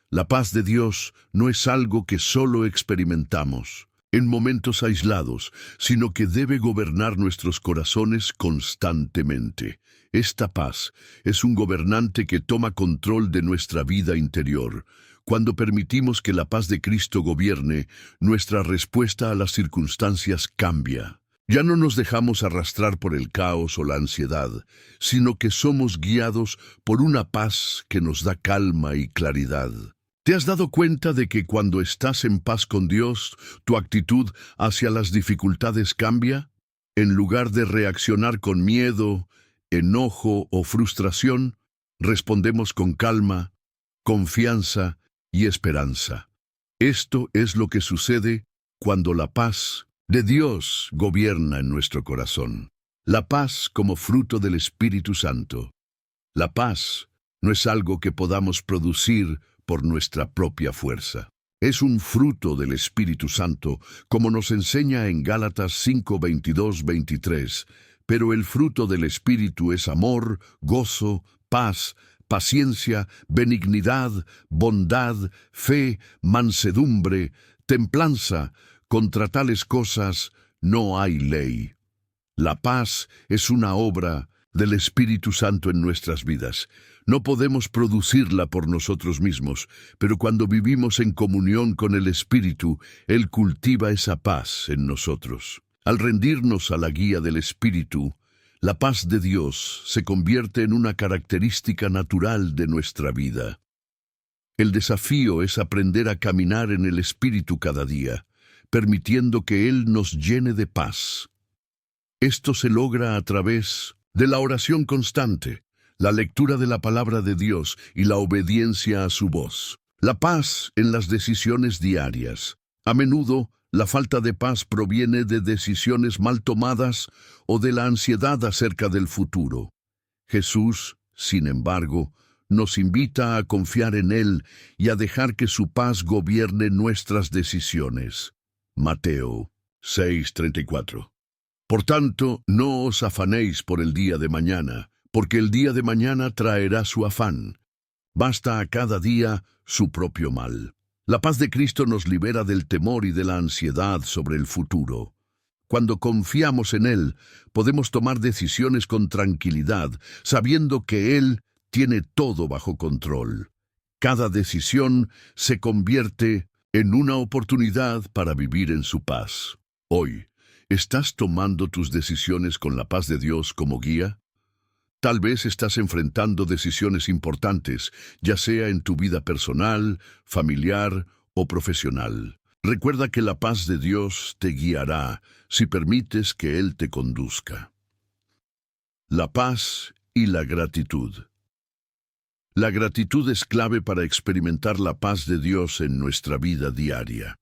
La paz de Dios no es algo que solo experimentamos en momentos aislados, sino que debe gobernar nuestros corazones constantemente. Esta paz es un gobernante que toma control de nuestra vida interior. Cuando permitimos que la paz de Cristo gobierne, nuestra respuesta a las circunstancias cambia. Ya no nos dejamos arrastrar por el caos o la ansiedad, sino que somos guiados por una paz que nos da calma y claridad. ¿Te has dado cuenta de que cuando estás en paz con Dios, tu actitud hacia las dificultades cambia? En lugar de reaccionar con miedo, enojo o frustración, respondemos con calma, confianza y esperanza. Esto es lo que sucede cuando la paz de Dios gobierna en nuestro corazón. La paz como fruto del Espíritu Santo. La paz no es algo que podamos producir por nuestra propia fuerza. Es un fruto del Espíritu Santo, como nos enseña en Gálatas 5, 22, 23. Pero el fruto del Espíritu es amor, gozo, paz, paciencia, benignidad, bondad, fe, mansedumbre, templanza. Contra tales cosas no hay ley. La paz es una obra del Espíritu Santo en nuestras vidas. No podemos producirla por nosotros mismos, pero cuando vivimos en comunión con el Espíritu, Él cultiva esa paz en nosotros. Al rendirnos a la guía del Espíritu, la paz de Dios se convierte en una característica natural de nuestra vida. El desafío es aprender a caminar en el Espíritu cada día, permitiendo que Él nos llene de paz. Esto se logra a través de la oración constante, la lectura de la palabra de Dios y la obediencia a su voz. La paz en las decisiones diarias. A menudo, la falta de paz proviene de decisiones mal tomadas o de la ansiedad acerca del futuro. Jesús, sin embargo, nos invita a confiar en Él y a dejar que su paz gobierne nuestras decisiones. Mateo 6:34. Por tanto, no os afanéis por el día de mañana, porque el día de mañana traerá su afán. Basta a cada día su propio mal. La paz de Cristo nos libera del temor y de la ansiedad sobre el futuro. Cuando confiamos en Él, podemos tomar decisiones con tranquilidad, sabiendo que Él tiene todo bajo control. Cada decisión se convierte en una oportunidad para vivir en su paz. Hoy, ¿estás tomando tus decisiones con la paz de Dios como guía? Tal vez estás enfrentando decisiones importantes, ya sea en tu vida personal, familiar o profesional. Recuerda que la paz de Dios te guiará si permites que Él te conduzca. La paz y la gratitud. La gratitud es clave para experimentar la paz de Dios en nuestra vida diaria.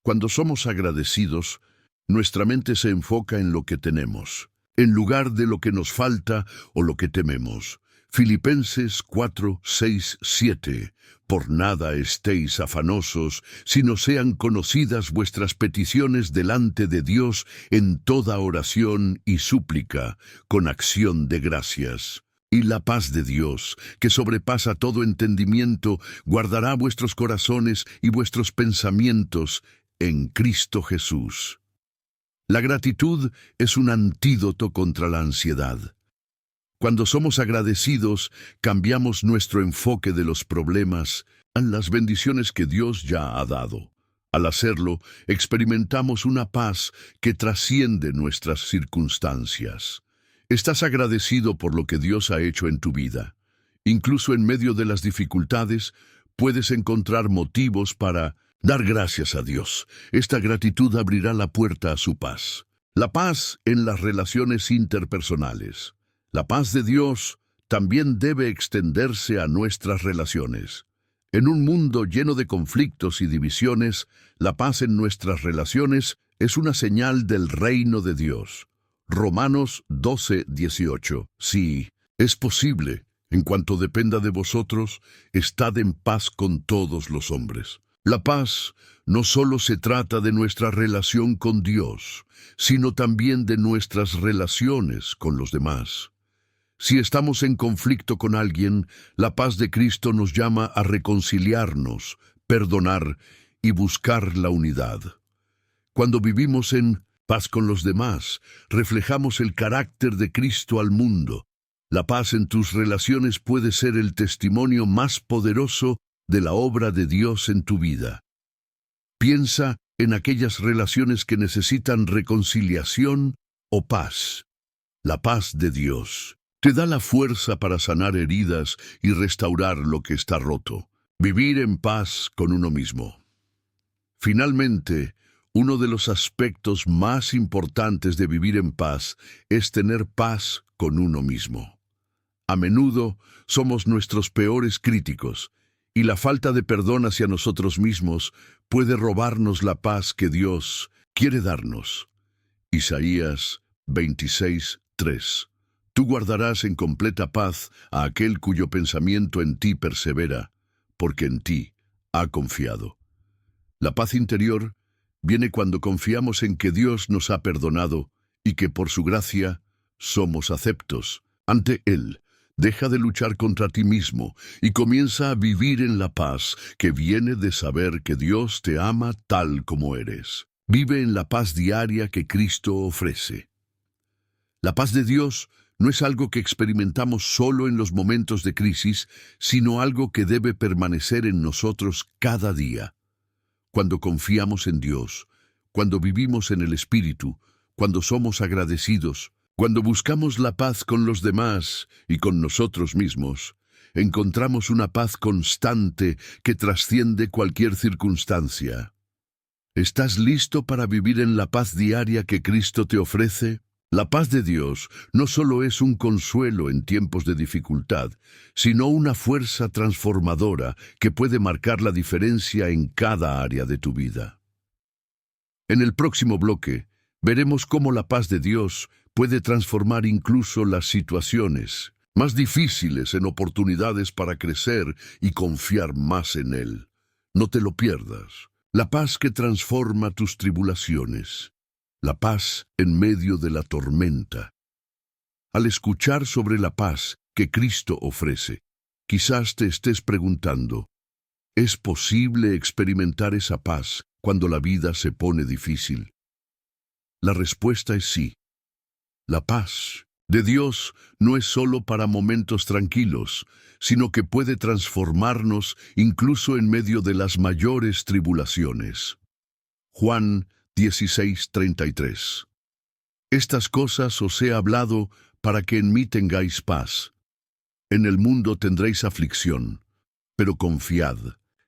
Cuando somos agradecidos, nuestra mente se enfoca en lo que tenemos, en lugar de lo que nos falta o lo que tememos. Filipenses 4, 6, 7. Por nada estéis afanosos, sino sean conocidas vuestras peticiones delante de Dios en toda oración y súplica, con acción de gracias. Y la paz de Dios, que sobrepasa todo entendimiento, guardará vuestros corazones y vuestros pensamientos en Cristo Jesús. La gratitud es un antídoto contra la ansiedad. Cuando somos agradecidos, cambiamos nuestro enfoque de los problemas a las bendiciones que Dios ya ha dado. Al hacerlo, experimentamos una paz que trasciende nuestras circunstancias. Estás agradecido por lo que Dios ha hecho en tu vida. Incluso en medio de las dificultades, puedes encontrar motivos para dar gracias a Dios. Esta gratitud abrirá la puerta a su paz. La paz en las relaciones interpersonales. La paz de Dios también debe extenderse a nuestras relaciones. En un mundo lleno de conflictos y divisiones, la paz en nuestras relaciones es una señal del reino de Dios. Romanos 12, 18. Sí, es posible. En cuanto dependa de vosotros, estad en paz con todos los hombres. La paz no solo se trata de nuestra relación con Dios, sino también de nuestras relaciones con los demás. Si estamos en conflicto con alguien, la paz de Cristo nos llama a reconciliarnos, perdonar y buscar la unidad. Cuando vivimos en paz con los demás, reflejamos el carácter de Cristo al mundo. La paz en tus relaciones puede ser el testimonio más poderoso de la obra de Dios en tu vida. Piensa en aquellas relaciones que necesitan reconciliación o paz. La paz de Dios te da la fuerza para sanar heridas y restaurar lo que está roto. Vivir en paz con uno mismo. Finalmente, uno de los aspectos más importantes de vivir en paz es tener paz con uno mismo. A menudo somos nuestros peores críticos, y la falta de perdón hacia nosotros mismos puede robarnos la paz que Dios quiere darnos. Isaías 26:3. Tú guardarás en completa paz a aquel cuyo pensamiento en ti persevera, porque en ti ha confiado. La paz interior viene cuando confiamos en que Dios nos ha perdonado y que por su gracia somos aceptos ante Él. Deja de luchar contra ti mismo y comienza a vivir en la paz que viene de saber que Dios te ama tal como eres. Vive en la paz diaria que Cristo ofrece. La paz de Dios no es algo que experimentamos solo en los momentos de crisis, sino algo que debe permanecer en nosotros cada día. Cuando confiamos en Dios, cuando vivimos en el Espíritu, cuando somos agradecidos, cuando buscamos la paz con los demás y con nosotros mismos, encontramos una paz constante que trasciende cualquier circunstancia. ¿Estás listo para vivir en la paz diaria que Cristo te ofrece? La paz de Dios no solo es un consuelo en tiempos de dificultad, sino una fuerza transformadora que puede marcar la diferencia en cada área de tu vida. En el próximo bloque, veremos cómo la paz de Dios puede transformar incluso las situaciones más difíciles en oportunidades para crecer y confiar más en Él. No te lo pierdas. La paz que transforma tus tribulaciones. La paz en medio de la tormenta. Al escuchar sobre la paz que Cristo ofrece, quizás te estés preguntando, ¿es posible experimentar esa paz cuando la vida se pone difícil? La respuesta es sí. La paz de Dios no es solo para momentos tranquilos, sino que puede transformarnos incluso en medio de las mayores tribulaciones. Juan 16:33. Estas cosas os he hablado para que en mí tengáis paz. En el mundo tendréis aflicción, pero confiad,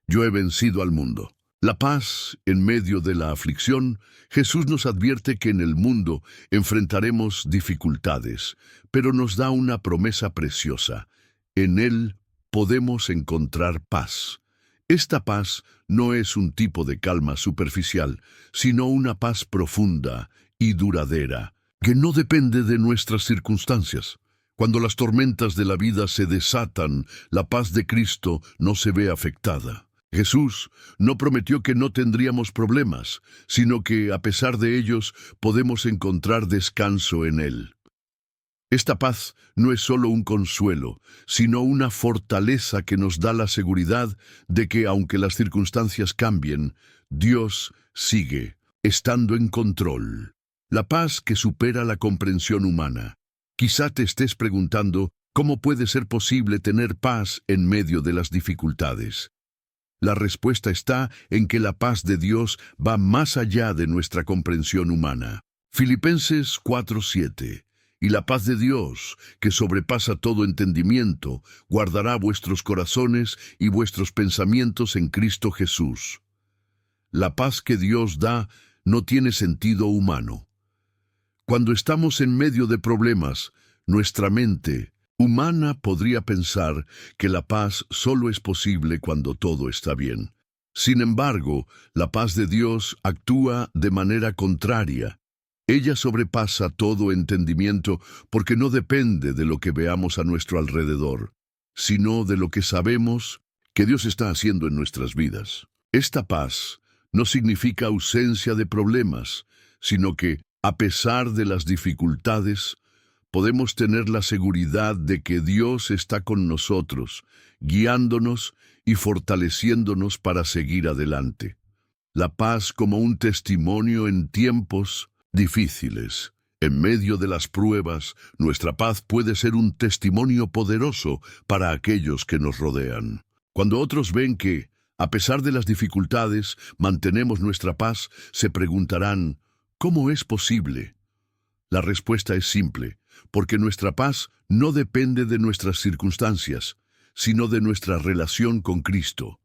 yo he vencido al mundo. La paz en medio de la aflicción. Jesús nos advierte que en el mundo enfrentaremos dificultades, pero nos da una promesa preciosa. En Él podemos encontrar paz. Esta paz no es un tipo de calma superficial, sino una paz profunda y duradera, que no depende de nuestras circunstancias. Cuando las tormentas de la vida se desatan, la paz de Cristo no se ve afectada. Jesús no prometió que no tendríamos problemas, sino que, a pesar de ellos, podemos encontrar descanso en Él. Esta paz no es solo un consuelo, sino una fortaleza que nos da la seguridad de que, aunque las circunstancias cambien, Dios sigue estando en control. La paz que supera la comprensión humana. Quizá te estés preguntando, ¿cómo puede ser posible tener paz en medio de las dificultades? La respuesta está en que la paz de Dios va más allá de nuestra comprensión humana. Filipenses 4:7. Y la paz de Dios, que sobrepasa todo entendimiento, guardará vuestros corazones y vuestros pensamientos en Cristo Jesús. La paz que Dios da no tiene sentido humano. Cuando estamos en medio de problemas, nuestra mente humana podría pensar que la paz solo es posible cuando todo está bien. Sin embargo, la paz de Dios actúa de manera contraria. Ella sobrepasa todo entendimiento porque no depende de lo que veamos a nuestro alrededor, sino de lo que sabemos que Dios está haciendo en nuestras vidas. Esta paz no significa ausencia de problemas, sino que, a pesar de las dificultades, podemos tener la seguridad de que Dios está con nosotros, guiándonos y fortaleciéndonos para seguir adelante. La paz como un testimonio en tiempos difíciles. En medio de las pruebas, nuestra paz puede ser un testimonio poderoso para aquellos que nos rodean. Cuando otros ven que, a pesar de las dificultades, mantenemos nuestra paz, se preguntarán, ¿cómo es posible? La respuesta es simple, porque nuestra paz no depende de nuestras circunstancias, sino de nuestra relación con Cristo.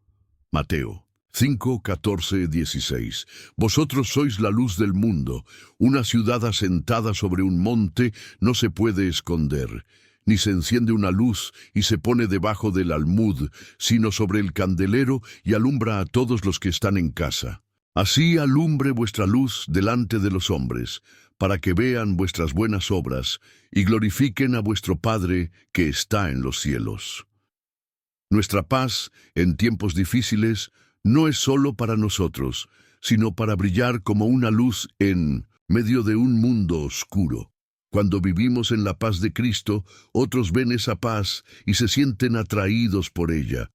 Mateo 5, 14, 16. Vosotros sois la luz del mundo. Una ciudad asentada sobre un monte no se puede esconder, ni se enciende una luz y se pone debajo del almud, sino sobre el candelero y alumbra a todos los que están en casa. Así alumbre vuestra luz delante de los hombres, para que vean vuestras buenas obras y glorifiquen a vuestro Padre que está en los cielos. Nuestra paz en tiempos difíciles no es solo para nosotros, sino para brillar como una luz en medio de un mundo oscuro. Cuando vivimos en la paz de Cristo, otros ven esa paz y se sienten atraídos por ella.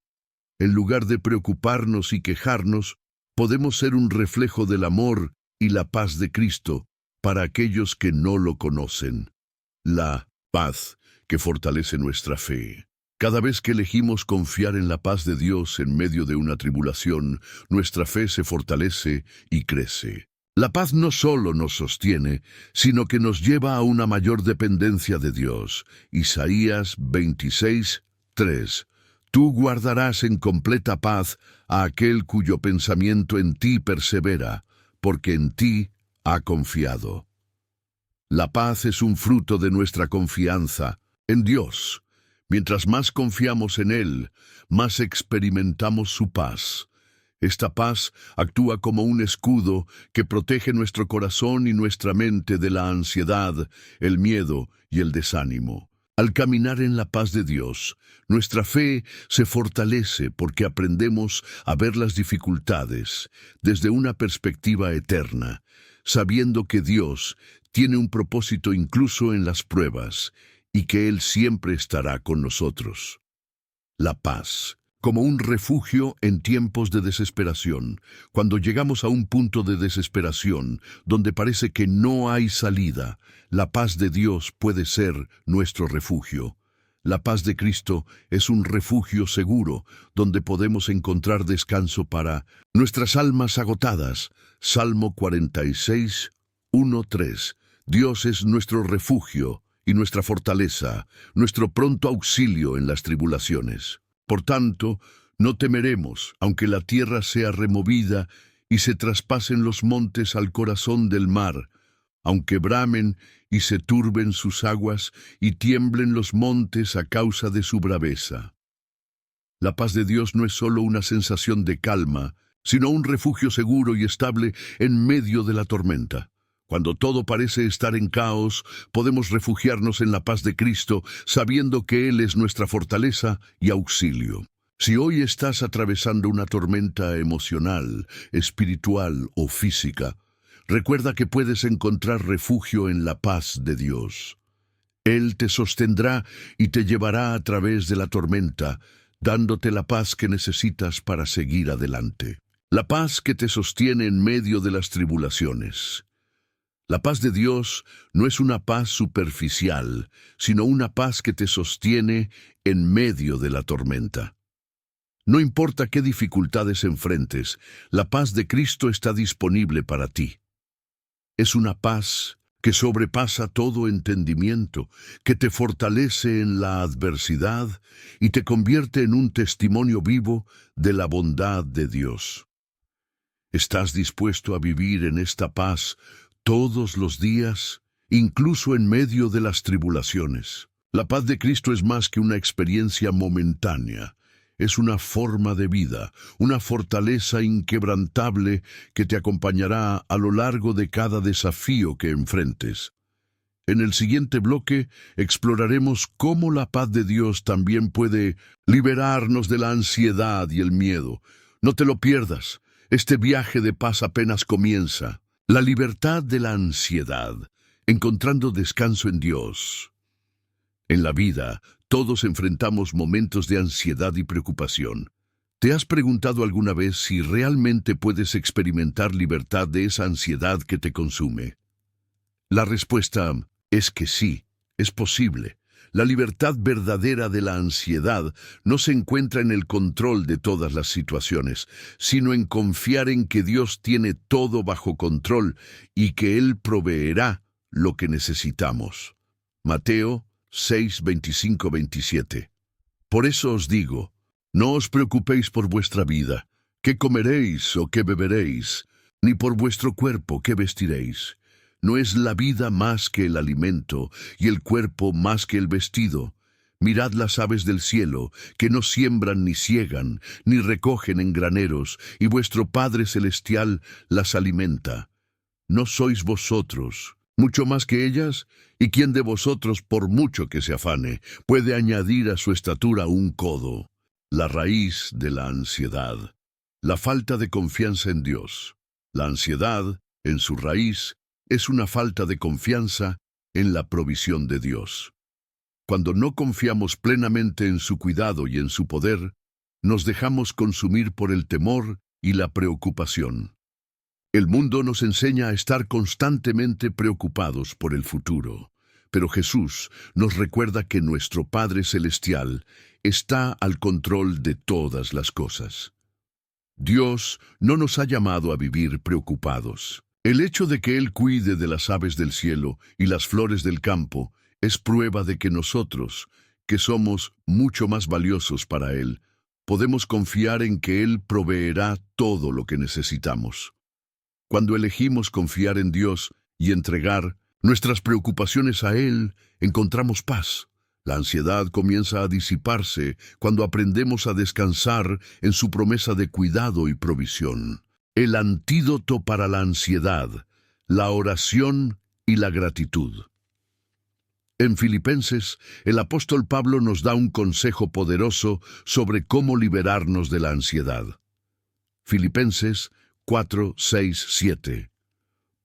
En lugar de preocuparnos y quejarnos, podemos ser un reflejo del amor y la paz de Cristo para aquellos que no lo conocen. La paz que fortalece nuestra fe. Cada vez que elegimos confiar en la paz de Dios en medio de una tribulación, nuestra fe se fortalece y crece. La paz no solo nos sostiene, sino que nos lleva a una mayor dependencia de Dios. Isaías 26, 3. Tú guardarás en completa paz a aquel cuyo pensamiento en ti persevera, porque en ti ha confiado. La paz es un fruto de nuestra confianza en Dios. Mientras más confiamos en Él, más experimentamos su paz. Esta paz actúa como un escudo que protege nuestro corazón y nuestra mente de la ansiedad, el miedo y el desánimo. Al caminar en la paz de Dios, nuestra fe se fortalece porque aprendemos a ver las dificultades desde una perspectiva eterna, sabiendo que Dios tiene un propósito incluso en las pruebas y que Él siempre estará con nosotros. La paz, como un refugio en tiempos de desesperación. Cuando llegamos a un punto de desesperación, donde parece que no hay salida, la paz de Dios puede ser nuestro refugio. La paz de Cristo es un refugio seguro, donde podemos encontrar descanso para nuestras almas agotadas. Salmo 46, 1, 3. Dios es nuestro refugio y nuestra fortaleza, nuestro pronto auxilio en las tribulaciones. Por tanto, no temeremos, aunque la tierra sea removida y se traspasen los montes al corazón del mar, aunque bramen y se turben sus aguas y tiemblen los montes a causa de su braveza. La paz de Dios no es solo una sensación de calma, sino un refugio seguro y estable en medio de la tormenta. Cuando todo parece estar en caos, podemos refugiarnos en la paz de Cristo, sabiendo que Él es nuestra fortaleza y auxilio. Si hoy estás atravesando una tormenta emocional, espiritual o física, recuerda que puedes encontrar refugio en la paz de Dios. Él te sostendrá y te llevará a través de la tormenta, dándote la paz que necesitas para seguir adelante. La paz que te sostiene en medio de las tribulaciones. La paz de Dios no es una paz superficial, sino una paz que te sostiene en medio de la tormenta. No importa qué dificultades enfrentes, la paz de Cristo está disponible para ti. Es una paz que sobrepasa todo entendimiento, que te fortalece en la adversidad y te convierte en un testimonio vivo de la bondad de Dios. ¿Estás dispuesto a vivir en esta paz todos los días, incluso en medio de las tribulaciones? La paz de Cristo es más que una experiencia momentánea. Es una forma de vida, una fortaleza inquebrantable que te acompañará a lo largo de cada desafío que enfrentes. En el siguiente bloque exploraremos cómo la paz de Dios también puede liberarnos de la ansiedad y el miedo. No te lo pierdas, este viaje de paz apenas comienza. La libertad de la ansiedad, encontrando descanso en Dios. En la vida, todos enfrentamos momentos de ansiedad y preocupación. ¿Te has preguntado alguna vez si realmente puedes experimentar libertad de esa ansiedad que te consume? La respuesta es que sí, es posible. La libertad verdadera de la ansiedad no se encuentra en el control de todas las situaciones, sino en confiar en que Dios tiene todo bajo control y que Él proveerá lo que necesitamos. Mateo 6, 25, 27. Por eso os digo, no os preocupéis por vuestra vida, qué comeréis o qué beberéis, ni por vuestro cuerpo, qué vestiréis. ¿No es la vida más que el alimento, y el cuerpo más que el vestido? Mirad las aves del cielo, que no siembran ni siegan, ni recogen en graneros, y vuestro Padre Celestial las alimenta. ¿No sois vosotros mucho más que ellas? ¿Y quién de vosotros, por mucho que se afane, puede añadir a su estatura un codo? La raíz de la ansiedad. La falta de confianza en Dios. La ansiedad, en su raíz, es una falta de confianza en la provisión de Dios. Cuando no confiamos plenamente en su cuidado y en su poder, nos dejamos consumir por el temor y la preocupación. El mundo nos enseña a estar constantemente preocupados por el futuro, pero Jesús nos recuerda que nuestro Padre Celestial está al control de todas las cosas. Dios no nos ha llamado a vivir preocupados. El hecho de que Él cuide de las aves del cielo y las flores del campo es prueba de que nosotros, que somos mucho más valiosos para Él, podemos confiar en que Él proveerá todo lo que necesitamos. Cuando elegimos confiar en Dios y entregar nuestras preocupaciones a Él, encontramos paz. La ansiedad comienza a disiparse cuando aprendemos a descansar en su promesa de cuidado y provisión. El antídoto para la ansiedad, la oración y la gratitud. En Filipenses, el apóstol Pablo nos da un consejo poderoso sobre cómo liberarnos de la ansiedad. Filipenses 4, 6, 7.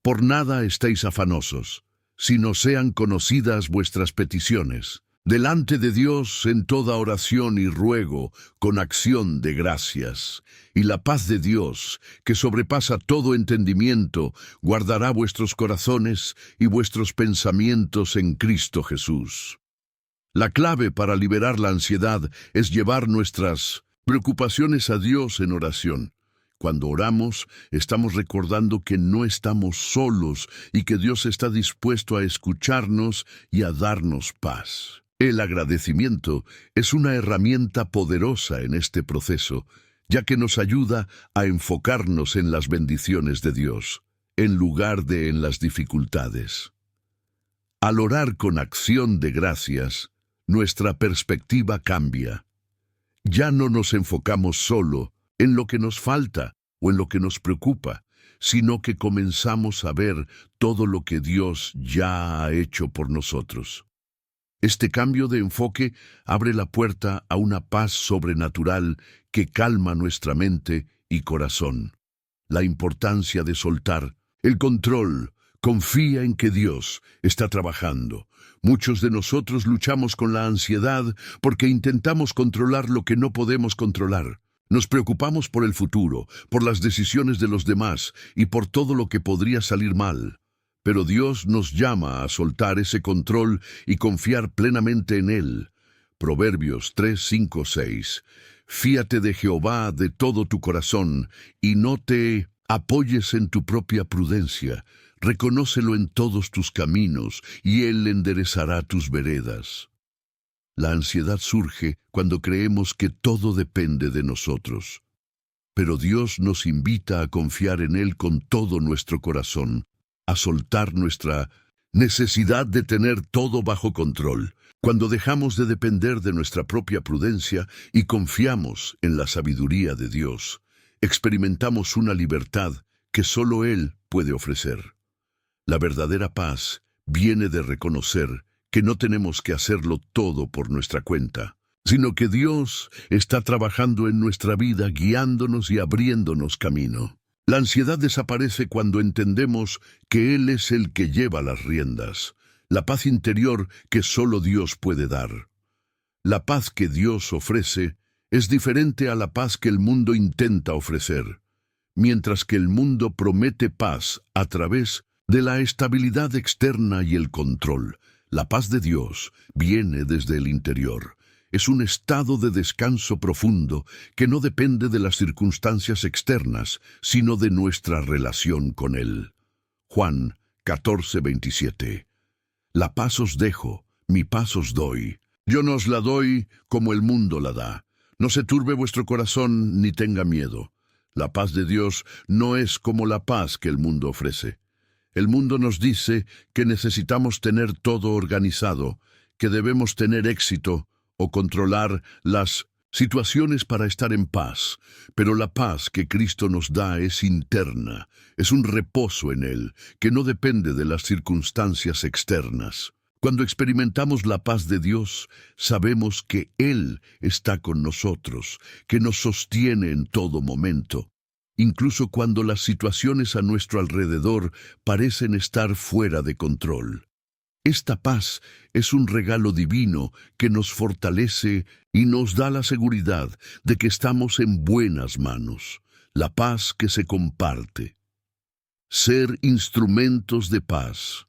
Por nada estéis afanosos, sino sean conocidas vuestras peticiones, delante de Dios en toda oración y ruego, con acción de gracias. Y la paz de Dios, que sobrepasa todo entendimiento, guardará vuestros corazones y vuestros pensamientos en Cristo Jesús. La clave para liberar la ansiedad es llevar nuestras preocupaciones a Dios en oración. Cuando oramos, estamos recordando que no estamos solos y que Dios está dispuesto a escucharnos y a darnos paz. El agradecimiento es una herramienta poderosa en este proceso, ya que nos ayuda a enfocarnos en las bendiciones de Dios, en lugar de en las dificultades. Al orar con acción de gracias, nuestra perspectiva cambia. Ya no nos enfocamos solo en lo que nos falta o en lo que nos preocupa, sino que comenzamos a ver todo lo que Dios ya ha hecho por nosotros. Este cambio de enfoque abre la puerta a una paz sobrenatural que calma nuestra mente y corazón. La importancia de soltar el control. Confía en que Dios está trabajando. Muchos de nosotros luchamos con la ansiedad porque intentamos controlar lo que no podemos controlar. Nos preocupamos por el futuro, por las decisiones de los demás y por todo lo que podría salir mal. Pero Dios nos llama a soltar ese control y confiar plenamente en Él. Proverbios 3, 5, 6. Fíate de Jehová de todo tu corazón y no te apoyes en tu propia prudencia. Reconócelo en todos tus caminos y Él enderezará tus veredas. La ansiedad surge cuando creemos que todo depende de nosotros. Pero Dios nos invita a confiar en Él con todo nuestro corazón, a soltar nuestra necesidad de tener todo bajo control. Cuando dejamos de depender de nuestra propia prudencia y confiamos en la sabiduría de Dios, experimentamos una libertad que solo Él puede ofrecer. La verdadera paz viene de reconocer que no tenemos que hacerlo todo por nuestra cuenta, sino que Dios está trabajando en nuestra vida, guiándonos y abriéndonos camino. La ansiedad desaparece cuando entendemos que Él es el que lleva las riendas, la paz interior que solo Dios puede dar. La paz que Dios ofrece es diferente a la paz que el mundo intenta ofrecer, mientras que el mundo promete paz a través de la estabilidad externa y el control. La paz de Dios viene desde el interior. Es un estado de descanso profundo que no depende de las circunstancias externas, sino de nuestra relación con Él. Juan 14:27. La paz os dejo, mi paz os doy. Yo no os la doy como el mundo la da. No se turbe vuestro corazón ni tenga miedo. La paz de Dios no es como la paz que el mundo ofrece. El mundo nos dice que necesitamos tener todo organizado, que debemos tener éxito o controlar las situaciones para estar en paz. Pero la paz que Cristo nos da es interna, es un reposo en Él, que no depende de las circunstancias externas. Cuando experimentamos la paz de Dios, sabemos que Él está con nosotros, que nos sostiene en todo momento, incluso cuando las situaciones a nuestro alrededor parecen estar fuera de control. Esta paz es un regalo divino que nos fortalece y nos da la seguridad de que estamos en buenas manos, la paz que se comparte. Ser instrumentos de paz.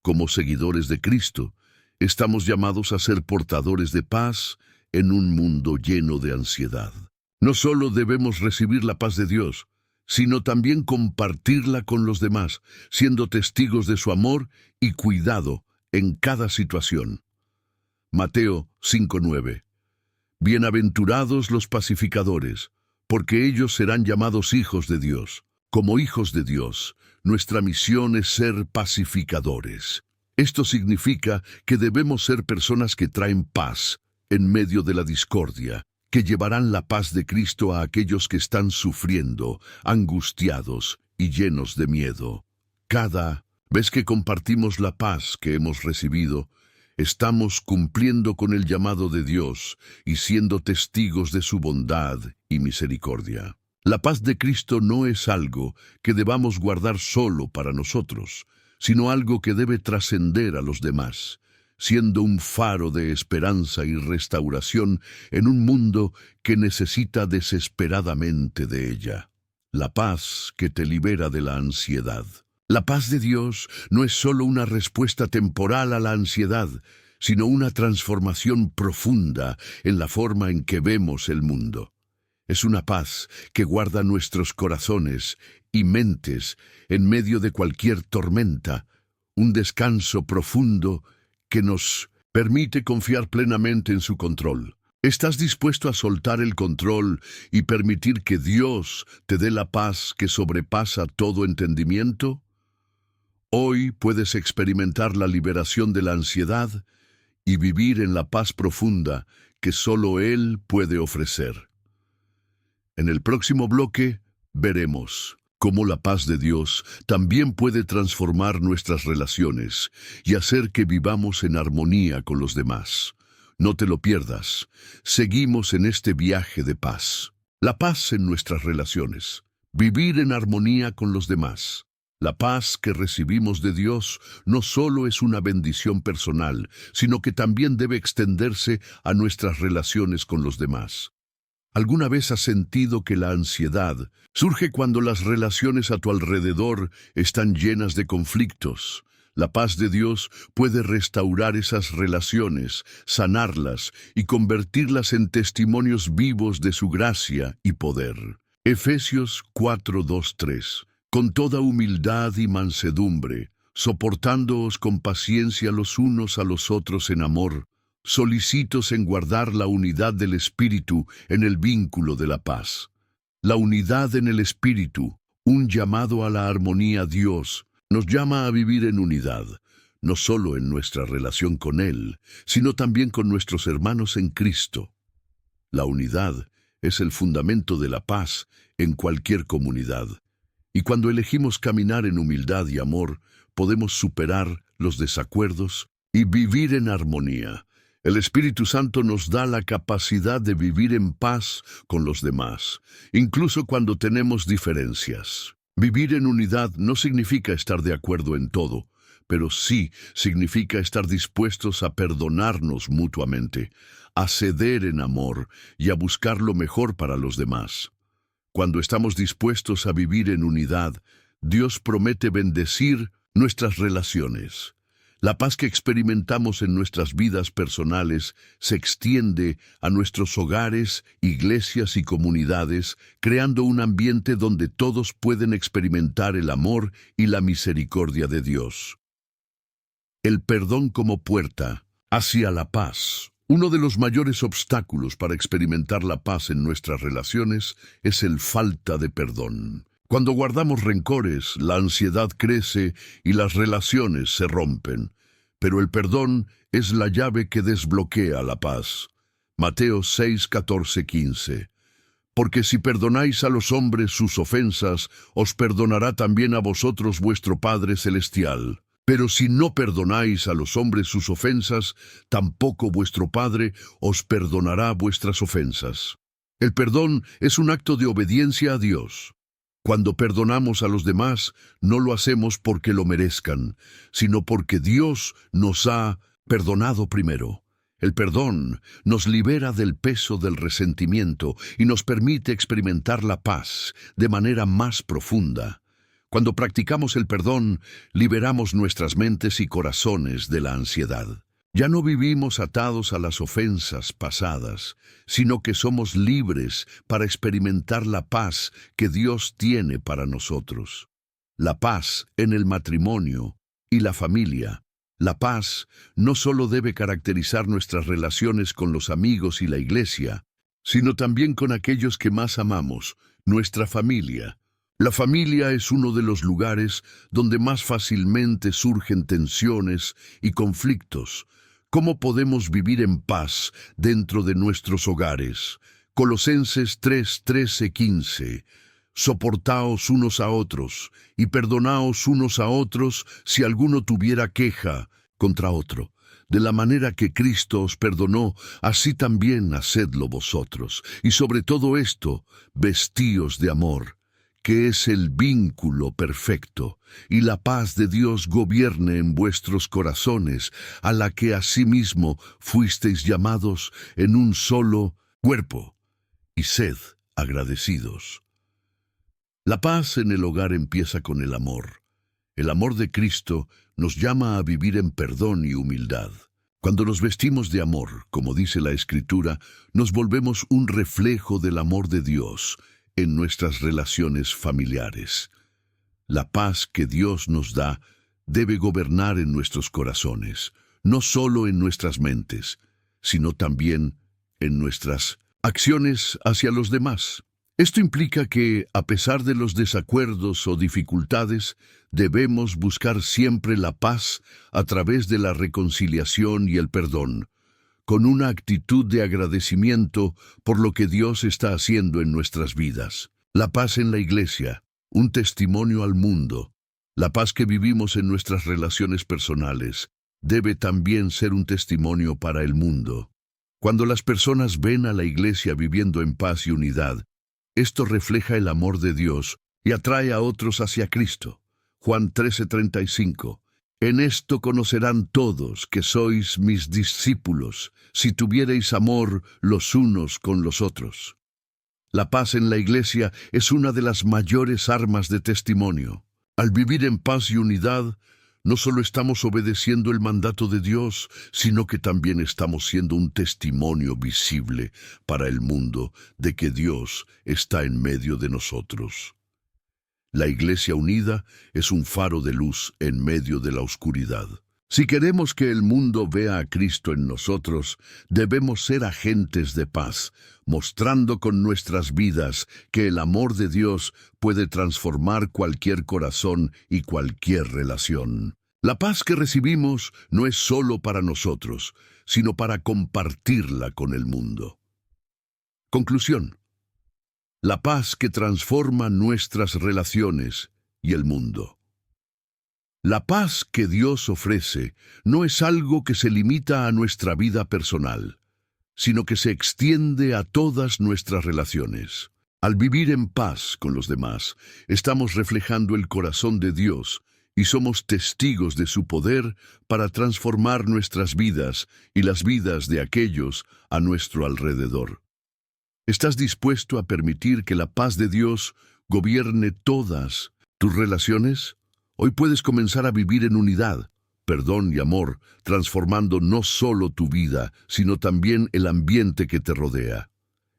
Como seguidores de Cristo, estamos llamados a ser portadores de paz en un mundo lleno de ansiedad. No solo debemos recibir la paz de Dios, sino también compartirla con los demás, siendo testigos de su amor y cuidado en cada situación. Mateo 5:9. Bienaventurados los pacificadores, porque ellos serán llamados hijos de Dios. Como hijos de Dios, nuestra misión es ser pacificadores. Esto significa que debemos ser personas que traen paz en medio de la discordia, que llevarán la paz de Cristo a aquellos que están sufriendo, angustiados y llenos de miedo. Cada vez que compartimos la paz que hemos recibido, estamos cumpliendo con el llamado de Dios y siendo testigos de su bondad y misericordia. La paz de Cristo no es algo que debamos guardar solo para nosotros, sino algo que debe trascender a los demás, siendo un faro de esperanza y restauración en un mundo que necesita desesperadamente de ella. La paz que te libera de la ansiedad. La paz de Dios no es solo una respuesta temporal a la ansiedad, sino una transformación profunda en la forma en que vemos el mundo. Es una paz que guarda nuestros corazones y mentes en medio de cualquier tormenta, un descanso profundo que nos permite confiar plenamente en su control. ¿Estás dispuesto a soltar el control y permitir que Dios te dé la paz que sobrepasa todo entendimiento? Hoy puedes experimentar la liberación de la ansiedad y vivir en la paz profunda que solo Él puede ofrecer. En el próximo bloque veremos cómo la paz de Dios también puede transformar nuestras relaciones y hacer que vivamos en armonía con los demás. No te lo pierdas. Seguimos en este viaje de paz. La paz en nuestras relaciones. Vivir en armonía con los demás. La paz que recibimos de Dios no solo es una bendición personal, sino que también debe extenderse a nuestras relaciones con los demás. ¿Alguna vez has sentido que la ansiedad surge cuando las relaciones a tu alrededor están llenas de conflictos? La paz de Dios puede restaurar esas relaciones, sanarlas y convertirlas en testimonios vivos de su gracia y poder. Efesios 4:2-3. Con toda humildad y mansedumbre, soportándoos con paciencia los unos a los otros en amor, solicitos en guardar la unidad del Espíritu en el vínculo de la paz. La unidad en el Espíritu, un llamado a la armonía. Dios nos llama a vivir en unidad, no solo en nuestra relación con Él, sino también con nuestros hermanos en Cristo. La unidad es el fundamento de la paz en cualquier comunidad, y cuando elegimos caminar en humildad y amor, podemos superar los desacuerdos y vivir en armonía. El Espíritu Santo nos da la capacidad de vivir en paz con los demás, incluso cuando tenemos diferencias. Vivir en unidad no significa estar de acuerdo en todo, pero sí significa estar dispuestos a perdonarnos mutuamente, a ceder en amor y a buscar lo mejor para los demás. Cuando estamos dispuestos a vivir en unidad, Dios promete bendecir nuestras relaciones. La paz que experimentamos en nuestras vidas personales se extiende a nuestros hogares, iglesias y comunidades, creando un ambiente donde todos pueden experimentar el amor y la misericordia de Dios. El perdón como puerta. Hacia la paz. Uno de los mayores obstáculos para experimentar la paz en nuestras relaciones es el falta de perdón. Cuando guardamos rencores, la ansiedad crece y las relaciones se rompen. Pero el perdón es la llave que desbloquea la paz. Mateo 6, 14, 15. Porque si perdonáis a los hombres sus ofensas, os perdonará también a vosotros vuestro Padre Celestial. Pero si no perdonáis a los hombres sus ofensas, tampoco vuestro Padre os perdonará vuestras ofensas. El perdón es un acto de obediencia a Dios. Cuando perdonamos a los demás, no lo hacemos porque lo merezcan, sino porque Dios nos ha perdonado primero. El perdón nos libera del peso del resentimiento y nos permite experimentar la paz de manera más profunda. Cuando practicamos el perdón, liberamos nuestras mentes y corazones de la ansiedad. Ya no vivimos atados a las ofensas pasadas, sino que somos libres para experimentar la paz que Dios tiene para nosotros. La paz en el matrimonio y la familia. La paz no solo debe caracterizar nuestras relaciones con los amigos y la iglesia, sino también con aquellos que más amamos, nuestra familia. La familia es uno de los lugares donde más fácilmente surgen tensiones y conflictos. ¿Cómo podemos vivir en paz dentro de nuestros hogares? Colosenses 3, 13, 15. Soportaos unos a otros y perdonaos unos a otros si alguno tuviera queja contra otro. De la manera que Cristo os perdonó, así también hacedlo vosotros. Y sobre todo esto, vestíos de amor, que es el vínculo perfecto, y la paz de Dios gobierne en vuestros corazones, a la que asimismo fuisteis llamados en un solo cuerpo, y sed agradecidos. La paz en el hogar empieza con el amor. El amor de Cristo nos llama a vivir en perdón y humildad. Cuando nos vestimos de amor, como dice la Escritura, nos volvemos un reflejo del amor de Dios en nuestras relaciones familiares. La paz que Dios nos da debe gobernar en nuestros corazones, no solo en nuestras mentes, sino también en nuestras acciones hacia los demás. Esto implica que, a pesar de los desacuerdos o dificultades, debemos buscar siempre la paz a través de la reconciliación y el perdón, con una actitud de agradecimiento por lo que Dios está haciendo en nuestras vidas. La paz en la iglesia, un testimonio al mundo. La paz que vivimos en nuestras relaciones personales debe también ser un testimonio para el mundo. Cuando las personas ven a la iglesia viviendo en paz y unidad, esto refleja el amor de Dios y atrae a otros hacia Cristo. Juan 13:35. En esto conocerán todos que sois mis discípulos, si tuviereis amor los unos con los otros. La paz en la iglesia es una de las mayores armas de testimonio. Al vivir en paz y unidad, no solo estamos obedeciendo el mandato de Dios, sino que también estamos siendo un testimonio visible para el mundo de que Dios está en medio de nosotros. La iglesia unida es un faro de luz en medio de la oscuridad. Si queremos que el mundo vea a Cristo en nosotros, debemos ser agentes de paz, mostrando con nuestras vidas que el amor de Dios puede transformar cualquier corazón y cualquier relación. La paz que recibimos no es solo para nosotros, sino para compartirla con el mundo. Conclusión. La paz que transforma nuestras relaciones y el mundo. La paz que Dios ofrece no es algo que se limita a nuestra vida personal, sino que se extiende a todas nuestras relaciones. Al vivir en paz con los demás, estamos reflejando el corazón de Dios y somos testigos de su poder para transformar nuestras vidas y las vidas de aquellos a nuestro alrededor. ¿Estás dispuesto a permitir que la paz de Dios gobierne todas tus relaciones? Hoy puedes comenzar a vivir en unidad, perdón y amor, transformando no solo tu vida, sino también el ambiente que te rodea.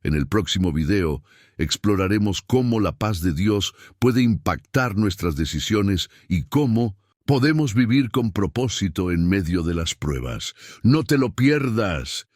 En el próximo video, exploraremos cómo la paz de Dios puede impactar nuestras decisiones y cómo Podemos vivir con propósito en medio de las pruebas. No te lo pierdas.